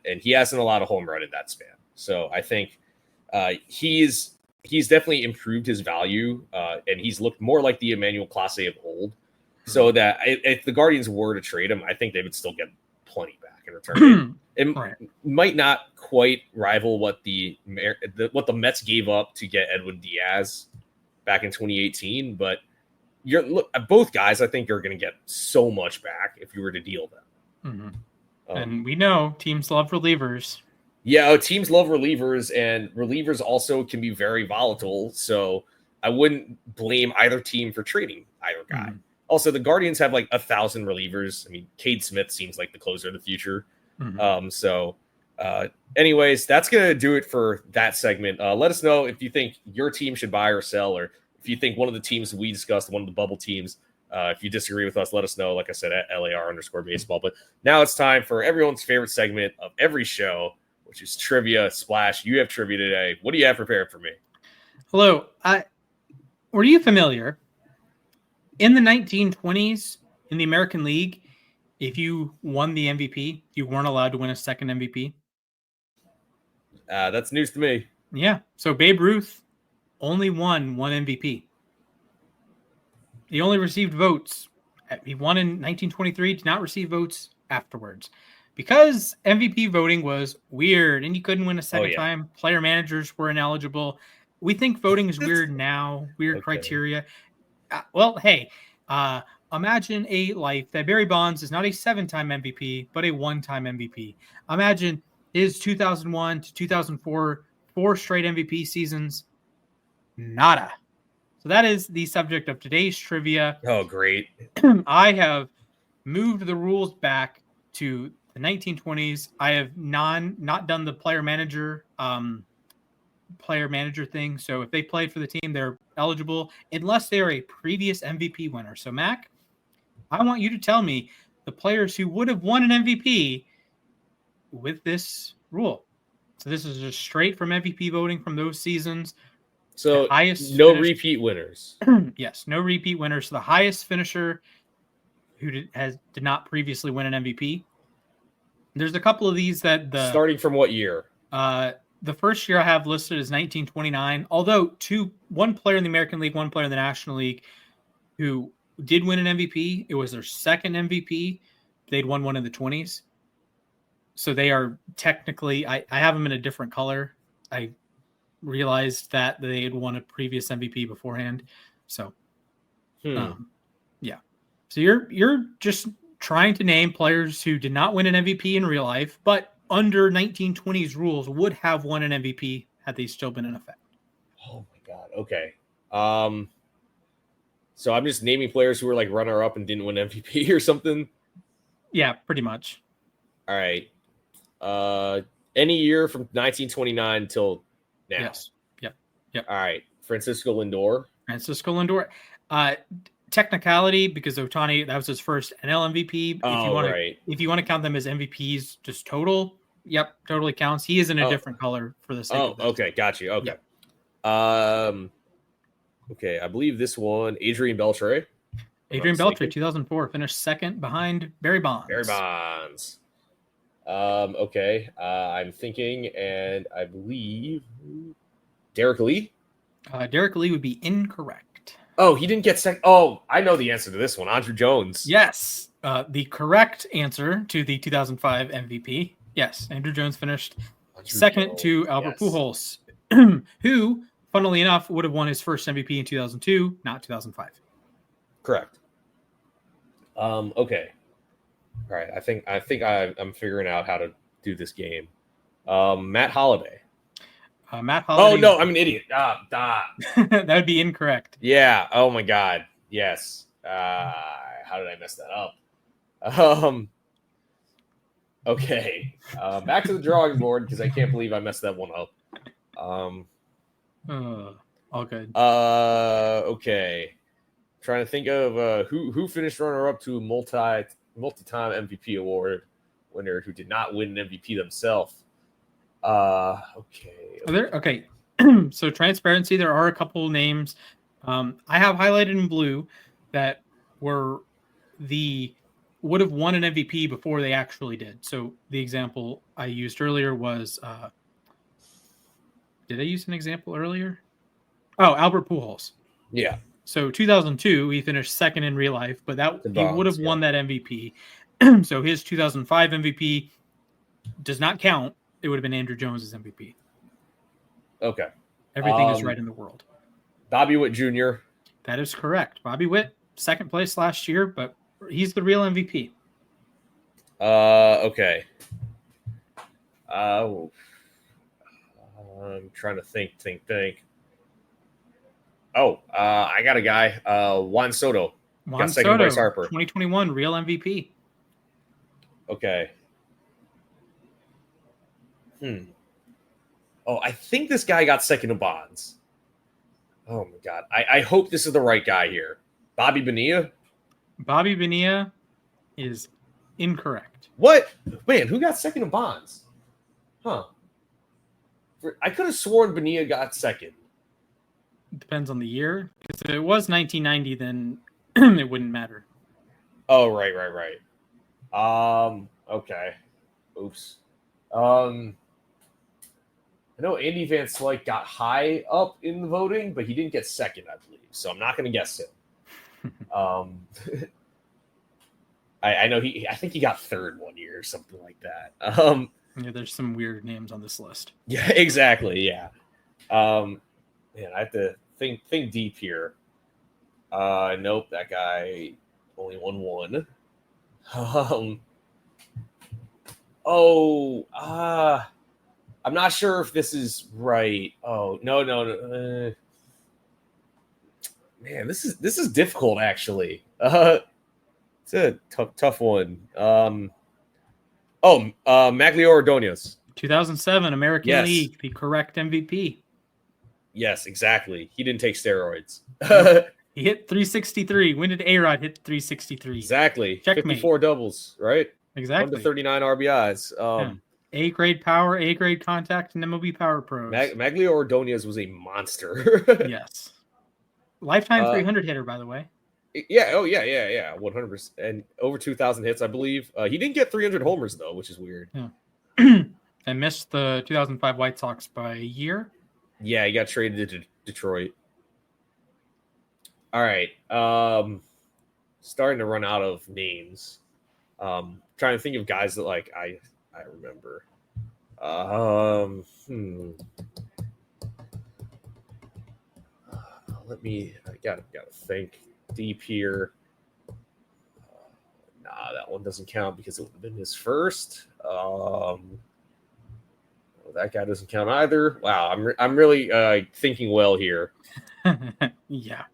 D: And he hasn't allowed a home run in that span. So I think he's definitely improved his value, and he's looked more like the Emmanuel Clase of old. So that if the Guardians were to trade him, I think they would still get plenty back in return. It might not quite rival what the Mets gave up to get Edwin Diaz back in 2018, but both guys I think are going to get so much back if you were to deal them.
C: And we know teams love relievers.
D: Yeah, teams love relievers, and relievers also can be very volatile. So I wouldn't blame either team for trading either guy. Also, the Guardians have like 1,000 relievers. I mean, Cade Smith seems like the closer of the future. Anyways, that's going to do it for that segment. Let us know if you think your team should buy or sell, or if you think one of the teams we discussed, one of the bubble teams, if you disagree with us, let us know, like I said, at LAR_baseball. But now it's time for everyone's favorite segment of every show, which is Trivia Splash. You have trivia today. What do you have prepared for me?
C: Hello. Were you familiar? In the 1920s, in the American League, if you won the MVP, you weren't allowed to win a second MVP.
D: That's news to me.
C: Yeah. So Babe Ruth only won one MVP. He only received votes. He won in 1923, did not receive votes afterwards. Because MVP voting was weird and you couldn't win a second time, player managers were ineligible. We think voting is weird now, weird criteria. Well, hey, imagine a life that Barry Bonds is not a 7-time MVP, but a 1-time MVP. Imagine his 2001 to 2004, 4 straight MVP seasons. Nada. So that is the subject of today's trivia.
D: Oh, great.
C: I have moved the rules back to the 1920s. I have not done the player manager thing. So if they played for the team, they're eligible unless they are a previous MVP winner. So Mac, I want you to tell me the players who would have won an MVP with this rule. So this is just straight from MVP voting from those seasons.
D: So no repeat winners.
C: Yes, no repeat winners. So the highest finisher who did not previously win an MVP. There's a couple of these that
D: starting from what year?
C: The first year I have listed is 1929, although one player in the American League, one player in the National League who did win an MVP. It was their second MVP. They'd won one in the 20s. So they are technically, I have them in a different color. I realized that they had won a previous MVP beforehand. So, yeah. So you're just trying to name players who did not win an MVP in real life, but under 1920s rules would have won an MVP had they still been in effect.
D: Oh my God. Okay. So I'm just naming players who were like runner up and didn't win MVP or something.
C: Yeah, pretty much.
D: All right. Any year from 1929 till now.
C: Yes. Yep.
D: All right. Francisco Lindor.
C: Technicality, because Ohtani, that was his first NL MVP. If you want to count them as MVPs, just total. Yep, totally counts. He is in a different color for the sake of this.
D: Okay, got you. Okay.
C: Yep.
D: Okay, I believe this one, Adrian Beltre.
C: Adrian Beltre, 2004, finished second behind Barry Bonds.
D: Okay, I'm thinking, and I believe Derek Lee.
C: Derek Lee would be incorrect.
D: Oh, he didn't get second. Oh, I know the answer to this one. Andrew Jones.
C: Yes, the correct answer to the 2005 MVP. Yes, Andrew Jones finished second to Albert
D: Yes.
C: Pujols, who, funnily enough, would have won his first MVP in 2002, not 2005.
D: Correct. Okay. All right. I think I'm figuring out how to do this game. Matt Holliday.
C: Matt Holliday.
D: Oh no, I'm an idiot.
C: That would be incorrect.
D: Yeah. Oh my God. Yes. How did I mess that up? Okay. Back to the drawing board because I can't believe I messed that one up.
C: All good.
D: Okay. Trying to think of who finished runner up to a multi-time MVP award winner who did not win an MVP themselves. Okay.
C: So transparency, there are a couple names I have highlighted in blue that would have won an MVP before they actually did. So the example I used earlier was did I use an example earlier? Oh, Albert Pujols.
D: Yeah.
C: So 2002, he finished second in real life, but he would have won that MVP. So his 2005 MVP does not count. It would have been Andrew Jones's MVP.
D: Okay.
C: Everything is right in the world.
D: Bobby Witt Jr.
C: That is correct. Bobby Witt, second place last year, but he's the real MVP.
D: Okay. I'm trying to think. Oh, I got a guy. Juan Soto.
C: Juan
D: got second
C: Soto,
D: Bryce Harper.
C: 2021 real MVP.
D: Okay. Oh, I think this guy got second to Bonds. Oh my God. I hope this is the right guy here. Bobby Bonilla?
C: Bobby Bonilla is incorrect.
D: What? Man, who got second to Bonds? Huh. I could have sworn Bonilla got second.
C: Depends on the year. Because if it was 1990, then it wouldn't matter.
D: Oh, right. Okay. Oops. I know Andy Van Slyke got high up in the voting, but he didn't get second, I believe. So I'm not going to guess him. I know I think he got third one year or something like that.
C: Yeah, there's some weird names on this list.
D: Yeah, exactly. Yeah. Man, I have to think deep here. Nope, that guy only won one. I'm not sure if this is right. Oh, no. Man, this is difficult actually. It's a tough one. Maglio Ordonez.
C: 2007 American League, the correct MVP.
D: Yes, exactly. He didn't take steroids.
C: He hit 363. When did A-Rod hit 363?
D: Exactly.
C: Checkmate.
D: 54 doubles, right?
C: Exactly.
D: 1 to 39 RBIs.
C: A-grade power, A-grade contact, and MLB Power Pros.
D: Maglio Ordonez was a monster.
C: Yes. Lifetime 300 hitter, by the way.
D: Yeah. Oh, yeah. 100%. And over 2,000 hits, I believe. He didn't get 300 homers, though, which is weird.
C: Yeah. And missed the 2005 White Sox by a year.
D: Yeah, he got traded to Detroit. All right. Starting to run out of names. Trying to think of guys that I remember. I gotta think deep here. That one doesn't count because it would have been his first. That guy doesn't count either. Wow, I'm really thinking well here.
C: Yeah.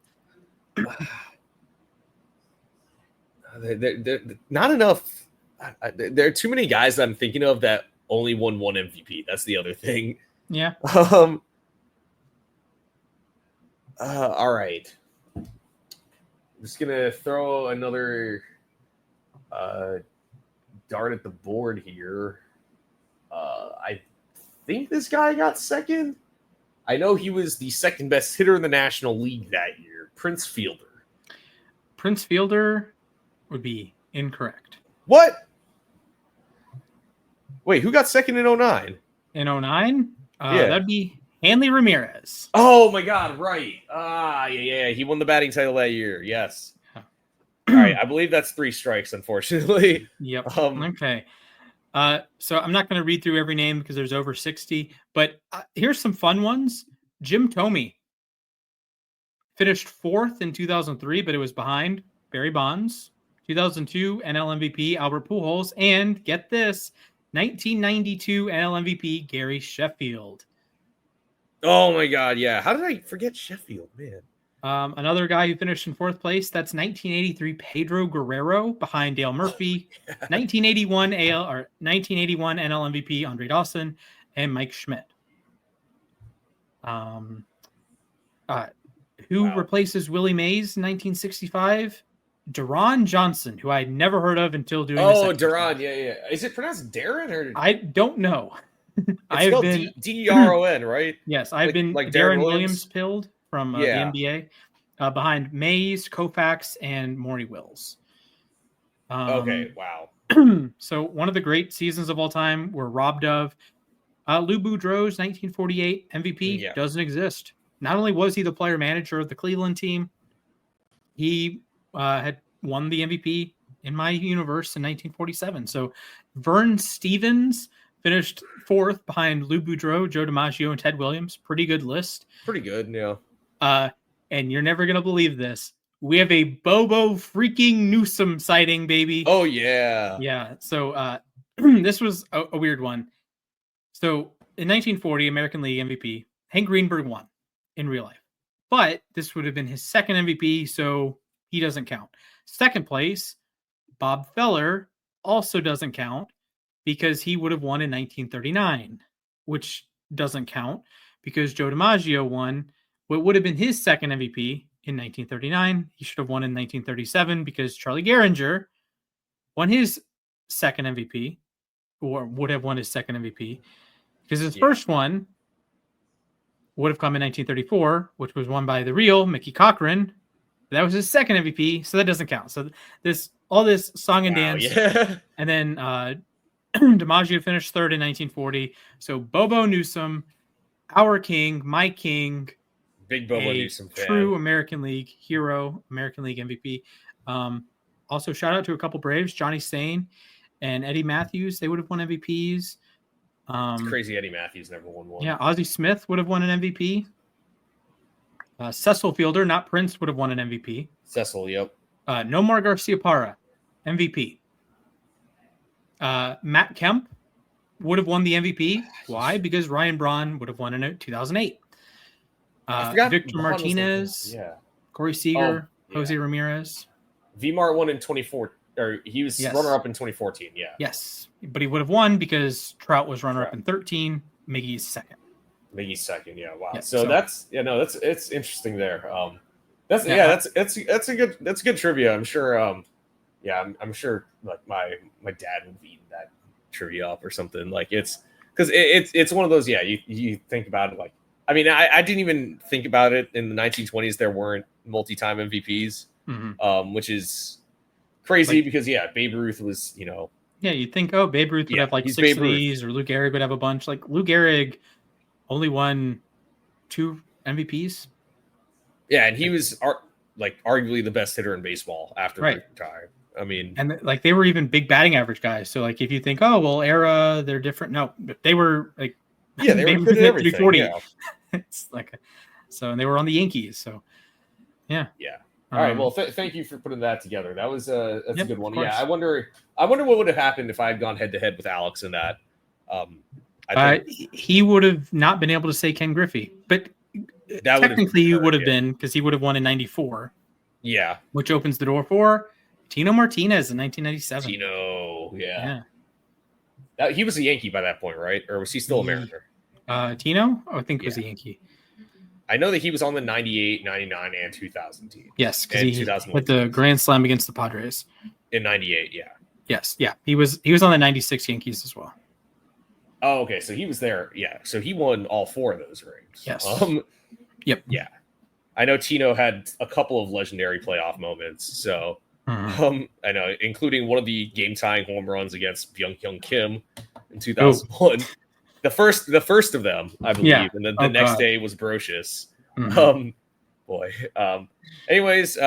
D: Not enough. There are too many guys that I'm thinking of that only won one MVP. That's the other thing.
C: Yeah.
D: All right. I'm just gonna throw another dart at the board here. I think this guy got second. I know he was the second best hitter in the National League that year. Prince Fielder.
C: Prince Fielder would be incorrect.
D: What? Wait, who got second in 09?
C: In 09?
D: Yeah.
C: That'd be Hanley Ramirez.
D: Oh my God, right. Yeah. He won the batting title that year. Yes. All right, I believe that's 3 strikes, unfortunately.
C: Yep. Okay. So I'm not going to read through every name because there's over 60, but here's some fun ones. Jim Thome finished 4th in 2003, but it was behind Barry Bonds. 2002 NL MVP Albert Pujols, and get this, 1992 NL MVP Gary Sheffield.
D: Oh my God, yeah. How did I forget Sheffield, man?
C: Another guy who finished in 4th place, that's 1983 Pedro Guerrero behind Dale Murphy. 1981 1981 NL MVP Andre Dawson and Mike Schmidt. Who replaces Willie Mays in 1965? Deron Johnson, who I had never heard of until doing this.
D: Oh, Deron, yeah. Is it pronounced Darren or?
C: I don't know.
D: It's spelled D-E-R-O-N, right?
C: Yes, I've been
D: like
C: Darren Williams pilled from the
D: yeah.
C: NBA behind Mays, Koufax, and Maury Wills.
D: Okay, wow.
C: So one of the great seasons of all time we're robbed of. Lou Boudreau's 1948 MVP doesn't exist. Not only was he the player manager of the Cleveland team, he had won the MVP in my universe in 1947. So Vern Stevens finished 4th behind Lou Boudreau, Joe DiMaggio, and Ted Williams. Pretty good list.
D: Pretty good, yeah.
C: And you're never going to believe this. We have a Bobo freaking Newsom sighting, baby.
D: Oh, yeah.
C: Yeah. So this was a weird one. So in 1940, American League MVP, Hank Greenberg won in real life. But this would have been his second MVP, so he doesn't count. Second place, Bob Feller also doesn't count because he would have won in 1939, which doesn't count because Joe DiMaggio won what would have been his second MVP in 1939. He should have won in 1937 because Charlie Gehringer won his second MVP, or would have won his second MVP, because his first one would have come in 1934, which was won by the real Mickey Cochran. That was his second MVP, so that doesn't count. So all this song and dance, and then DiMaggio finished 3rd in 1940. So Bobo Newsom, our king, my king,
D: big Bobo Newsom fan,
C: true American League hero, American League MVP. Also, shout out to a couple Braves, Johnny Stain and Eddie Matthews. They would have won MVPs.
D: It's crazy Eddie Matthews never won one.
C: Yeah, Ozzie Smith would have won an MVP. Cecil Fielder, not Prince, would have won an MVP.
D: Cecil, yep.
C: Nomar Garciaparra, MVP. Matt Kemp would have won the MVP. Why? Because Ryan Braun would have won in 2008. Victor Martinez, Corey Seager, Jose Ramirez.
D: V-Mart won in 2014. Or he was runner-up in 2014, yeah.
C: Yes, but he would have won because Trout was runner-up in 13, Miggy's second.
D: Yeah. Wow.
C: Yeah,
D: so that's it's interesting there. That's a good trivia. I'm sure. I'm sure like my dad would have eaten that trivia up or something. Like it's because it's one of those. Yeah, you think about it like. I mean, I didn't even think about it in the 1920s. There weren't multi-time MVPs, which is crazy because Babe Ruth was,
C: Yeah, you'd think, Babe Ruth would have like 6 of these, or Lou Gehrig would have a bunch. Like Lou Gehrig only won 2 MVPs.
D: Yeah, and he was arguably the best hitter in baseball after he retired. I mean,
C: and like they were even big batting average guys. So like if you think, era, they're different. No, they were like
D: they were good at everything. 340.
C: Yeah. It's like and they were on the Yankees. So yeah.
D: All right. Well, thank you for putting that together. That was a good one. Yeah. I wonder what would have happened if I had gone head to head with Alex in that. I think
C: he would have not been able to say Ken Griffey, but technically he would have been because he would have won in 94.
D: Yeah.
C: Which opens the door for Tino Martinez in 1997.
D: Tino. Yeah. He was a Yankee by that point, right? Or was he still a Mariner?
C: Tino? I think was a Yankee.
D: I know that he was on the 98, 99, and 2000 team.
C: Yes, because he hit the grand slam against the Padres.
D: In 98, yeah.
C: Yes, yeah. He was on the 96 Yankees as well.
D: Oh, okay. So he was there. Yeah. So he won all 4 of those rings.
C: Yes.
D: Yep. Yeah. I know Tino had a couple of legendary playoff moments. So I know, including one of the game-tying home runs against Byung-Hyun Kim in 2001. The first of them, I believe, and then the next day was Brocious. Anyways,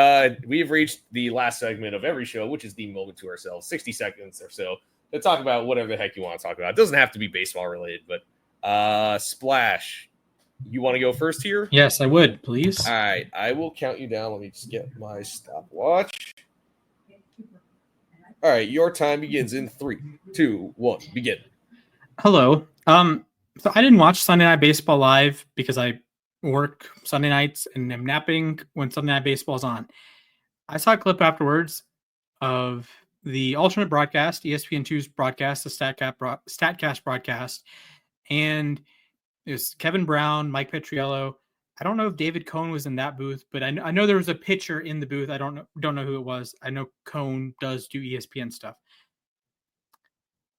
D: we've reached the last segment of every show, which is the moment to ourselves, 60 seconds or so talk about whatever the heck you want to talk about. It doesn't have to be baseball related, but Splash, you want to go first here?
C: Yes, I would, please.
D: All right, I will count you down. Let me just get my stopwatch. All right, your time begins in 3, 2, 1. Begin.
C: Hello. So I didn't watch Sunday Night Baseball live because I work Sunday nights and am napping when Sunday Night Baseball is on. I saw a clip afterwards of the alternate broadcast, ESPN2's broadcast, the StatCast broadcast, and it was Kevin Brown, Mike Petriello. I don't know if David Cohn was in that booth, but I know there was a pitcher in the booth. I don't know who it was. I know Cohn does do ESPN stuff.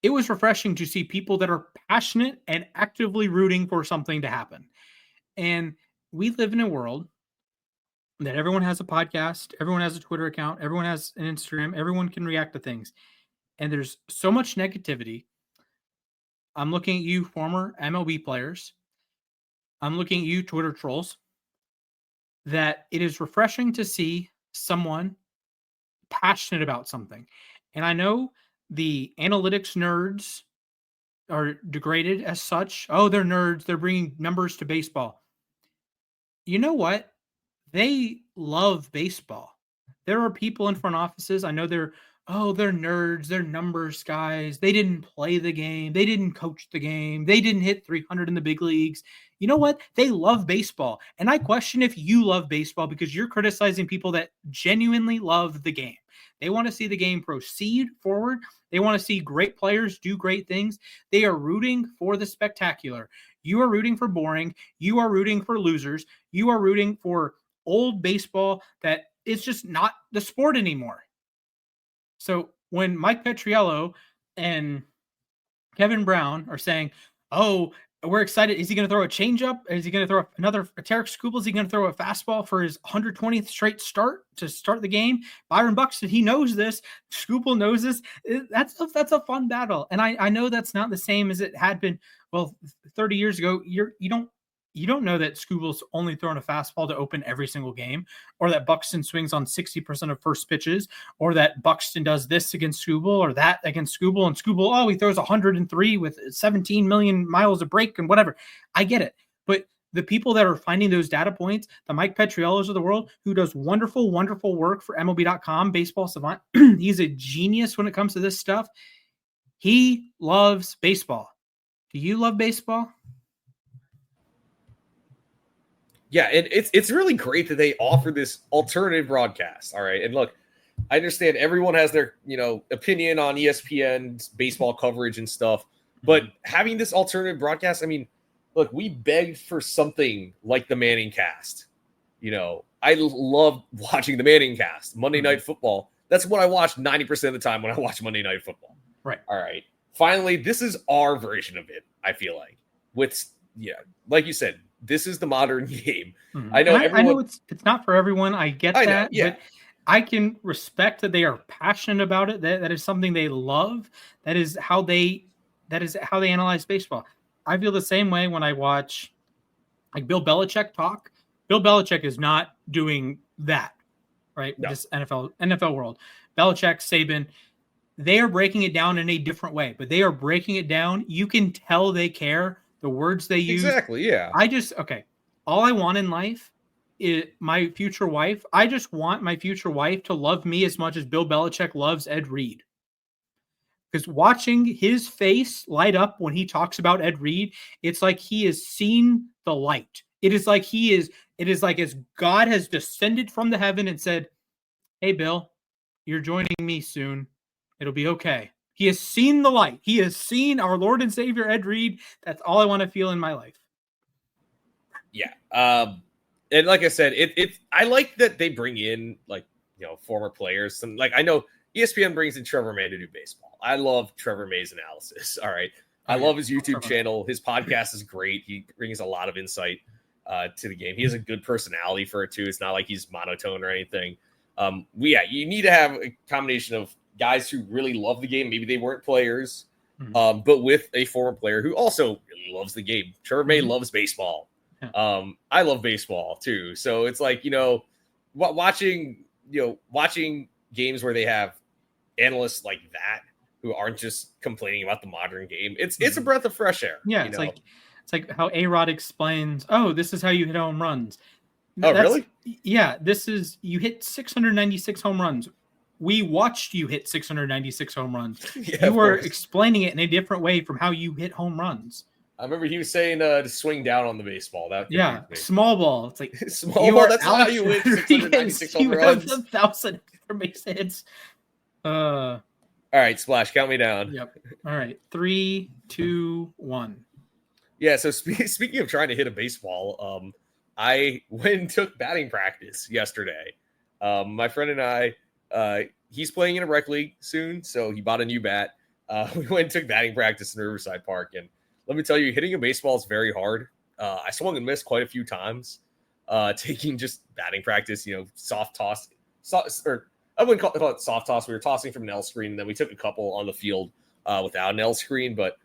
C: It was refreshing to see people that are passionate and actively rooting for something to happen. And we live in a world that everyone has a podcast, everyone has a Twitter account, everyone has an Instagram, everyone can react to things. And there's so much negativity. I'm looking at you, former MLB players. I'm looking at you, Twitter trolls, that it is refreshing to see someone passionate about something. And I know the analytics nerds are degraded as such. Oh, they're nerds. They're bringing numbers to baseball. You know what? They love baseball. There are people in front offices. I know they're nerds. They're numbers guys. They didn't play the game. They didn't coach the game. They didn't hit 300 in the big leagues. You know what? They love baseball. And I question if you love baseball because you're criticizing people that genuinely love the game. They want to see the game proceed forward. They want to see great players do great things. They are rooting for the spectacular. You are rooting for boring. You are rooting for losers. You are rooting for old baseball that is just not the sport anymore. So when Mike Petriello and Kevin Brown are saying, oh, we're excited. Is he going to throw a changeup? Is he going to throw another Tarek Skubal? Is he going to throw a fastball for his 120th straight start to start the game? Byron Buxton, he knows this. Skubal knows this. That's a fun battle. And I know that's not the same as it had been. Well, 30 years ago, you don't know that Skubal's only throwing a fastball to open every single game, or that Buxton swings on 60% of first pitches, or that Buxton does this against Skubal or that against Skubal, and Skubal, he throws 103 with 17 million miles of break and whatever. I get it. But the people that are finding those data points, the Mike Petriellos of the world, who does wonderful, wonderful work for MLB.com, Baseball Savant, he's a genius when it comes to this stuff. He loves baseball. Do you love baseball?
D: Yeah, and it's really great that they offer this alternative broadcast. All right. And look, I understand everyone has their, opinion on ESPN's baseball coverage and stuff, but having this alternative broadcast, I mean, look, we begged for something like the Manning cast. I love watching the Manning cast, Monday Night Football. That's what I watch 90% of the time when I watch Monday Night Football.
C: Right.
D: All right. Finally, this is our version of it, I feel like. Like you said, this is the modern game.
C: Mm-hmm.
D: I know
C: I know it's not for everyone. I get that. But I can respect that they are passionate about it. That is something they love. That is how they analyze baseball. I feel the same way when I watch like Bill Belichick talk. Bill Belichick is not doing that, right? No. This NFL world. Belichick, Saban, they are breaking it down in a different way, but they are breaking it down. You can tell they care. The words they use.
D: Exactly, yeah.
C: All I want in life is my future wife. I just want my future wife to love me as much as Bill Belichick loves Ed Reed. Because watching his face light up when he talks about Ed Reed, it's like he has seen the light. It is like as God has descended from the heaven and said, hey, Bill, you're joining me soon. It'll be okay. He has seen the light. He has seen our Lord and Savior, Ed Reed. That's all I want to feel in my life.
D: Yeah. And like I said, I like that they bring in former players. I know ESPN brings in Trevor May to do baseball. I love Trevor May's analysis. All right. I love his YouTube channel. His podcast is great. He brings a lot of insight to the game. He has a good personality for it too. It's not like he's monotone or anything. You need to have a combination of guys who really love the game. Maybe they weren't players, but with a former player who also really loves the game. Trevor May loves baseball. Yeah. I love baseball too. So it's like, watching games where they have analysts like that who aren't just complaining about the modern game. It's a breath of fresh air.
C: Yeah, it's like how A-Rod explains, oh, this is how you hit home runs.
D: Oh, really?
C: Yeah, you hit 696 home runs. We watched you hit 696 home runs.
D: Yeah,
C: you were explaining it in a different way from how you hit home runs.
D: I remember he was saying to swing down on the baseball.
C: Small ball. It's like
D: small ball. That's not how you hit 696 home runs.
C: 1,000 extra base hits.
D: All right, Splash, count me down.
C: Yep. All right, 3, 2, 1.
D: Yeah. So speaking of trying to hit a baseball, I went and took batting practice yesterday. My friend and I, he's playing in a rec league soon, so he bought a new bat. We went and took batting practice in Riverside Park, and let me tell you, hitting a baseball is very hard. I swung and missed quite a few times. Taking just batting practice, soft toss, or I wouldn't call it soft toss. We were tossing from an L screen, and then we took a couple on the field without an L screen, but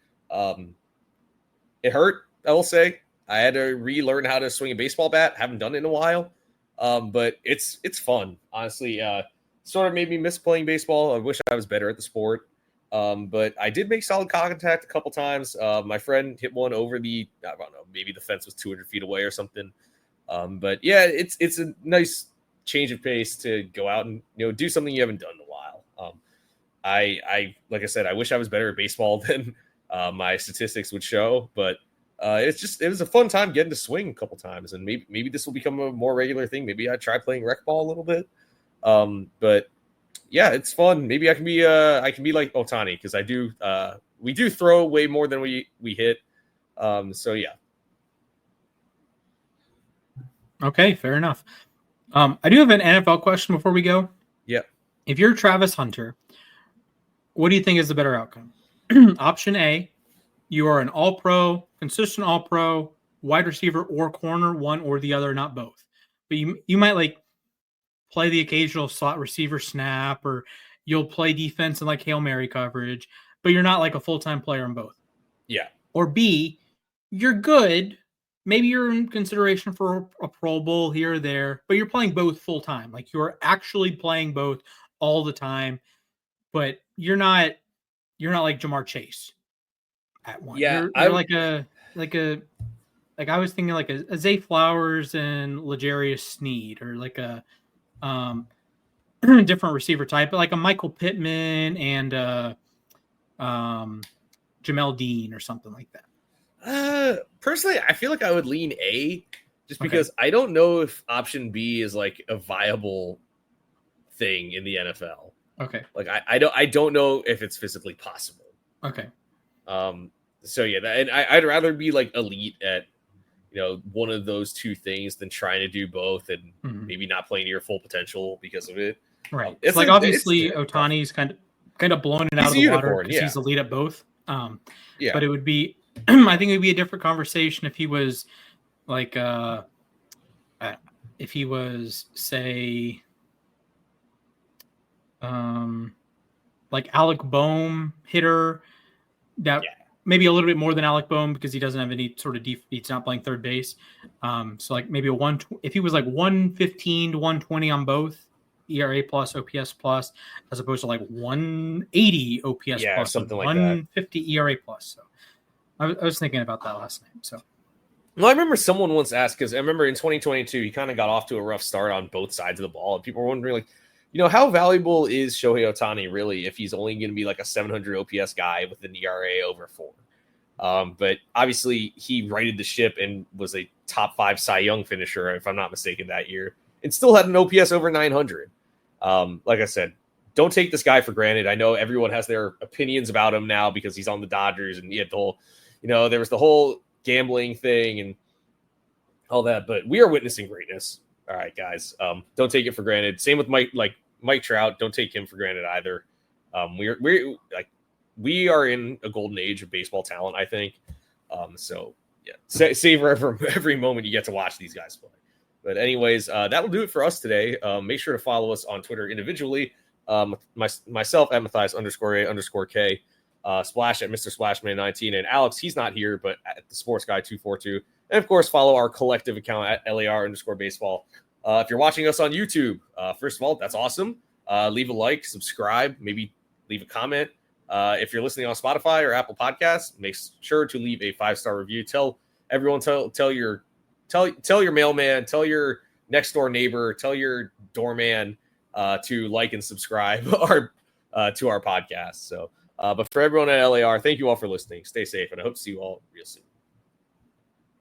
D: it hurt, I will say. I had to relearn how to swing a baseball bat. Haven't done it in a while, but it's fun. Honestly, sort of made me miss playing baseball. I wish I was better at the sport. But I did make solid contact a couple times. My friend hit one over I don't know, maybe the fence was 200 feet away or something. But yeah, it's a nice change of pace to go out and do something you haven't done in a while. I like I said, I wish I was better at baseball than my statistics would show, but it was a fun time getting to swing a couple times, and maybe this will become a more regular thing. Maybe I try playing rec ball a little bit. But yeah, it's fun. Maybe I can be like Ohtani, because we do throw way more than we hit. So yeah.
C: Okay, fair enough. I do have an NFL question before we go.
D: Yeah.
C: If you're Travis Hunter, what do you think is the better outcome? Option A, you are an all-pro, consistent all-pro, wide receiver or corner, one or the other, not both. But you might play the occasional slot receiver snap, or you'll play defense and Hail Mary coverage, but you're not a full-time player in both.
D: Yeah.
C: Or B, you're good. Maybe you're in consideration for a Pro Bowl here or there, but you're playing both full-time. You're actually playing both all the time, but you're not like Jamar Chase at one.
D: Yeah.
C: You're I was thinking a Zay Flowers and L'Jarius Sneed, or a different receiver type, but a Michael Pittman and Jamel Dean or something like that.
D: Personally, I feel like I would lean A, just because I don't know if option B is a viable thing in the NFL.
C: Okay.
D: I don't know if it's physically possible.
C: Okay.
D: So yeah, and I'd rather be elite at one of those two things than trying to do both and maybe not playing to your full potential because of it.
C: Right. It's obviously Ohtani's kind of blowing it out of the water because he's elite at both.
D: Yeah.
C: But it would be, I think it would be a different conversation if he was say, Alec Boehm hitter that maybe a little bit more than Alec Boehm because he doesn't have any sort of he's not playing third base. So maybe if he was 115 to 120 on both ERA plus OPS plus, as opposed to 180 OPS plus,
D: something like
C: 150 that. ERA plus. So I was thinking about that last night. So.
D: Well, I remember someone once asked, because I remember in 2022, he kind of got off to a rough start on both sides of the ball. And people were wondering, how valuable is Shohei Ohtani really if he's only going to be a 700 OPS guy with an ERA over 4? But obviously, he righted the ship and was a top 5 Cy Young finisher, if I'm not mistaken, that year, and still had an OPS over 900. Like I said, don't take this guy for granted. I know everyone has their opinions about him now because he's on the Dodgers, and he had the whole, there was the whole gambling thing and all that, but we are witnessing greatness. All right, guys. Don't take it for granted. Same with Mike Trout. Don't take him for granted either. We are in a golden age of baseball talent, I think. So yeah, savor every moment you get to watch these guys play. But anyways, that'll do it for us today. Make sure to follow us on Twitter individually. Myself at Matthias_A_K. Splash at Mr. Splashman19, and Alex, he's not here, but at the Sports Guy 242. And of course, follow our collective account at LAR_baseball. If you're watching us on YouTube, first of all, that's awesome. Leave a like, subscribe, maybe leave a comment. If you're listening on Spotify or Apple Podcasts, make sure to leave a 5-star review. Tell everyone, tell your mailman, tell your next door neighbor, tell your doorman to like and subscribe to our podcast. So, but for everyone at LAR, thank you all for listening. Stay safe, and I hope to see you all real soon.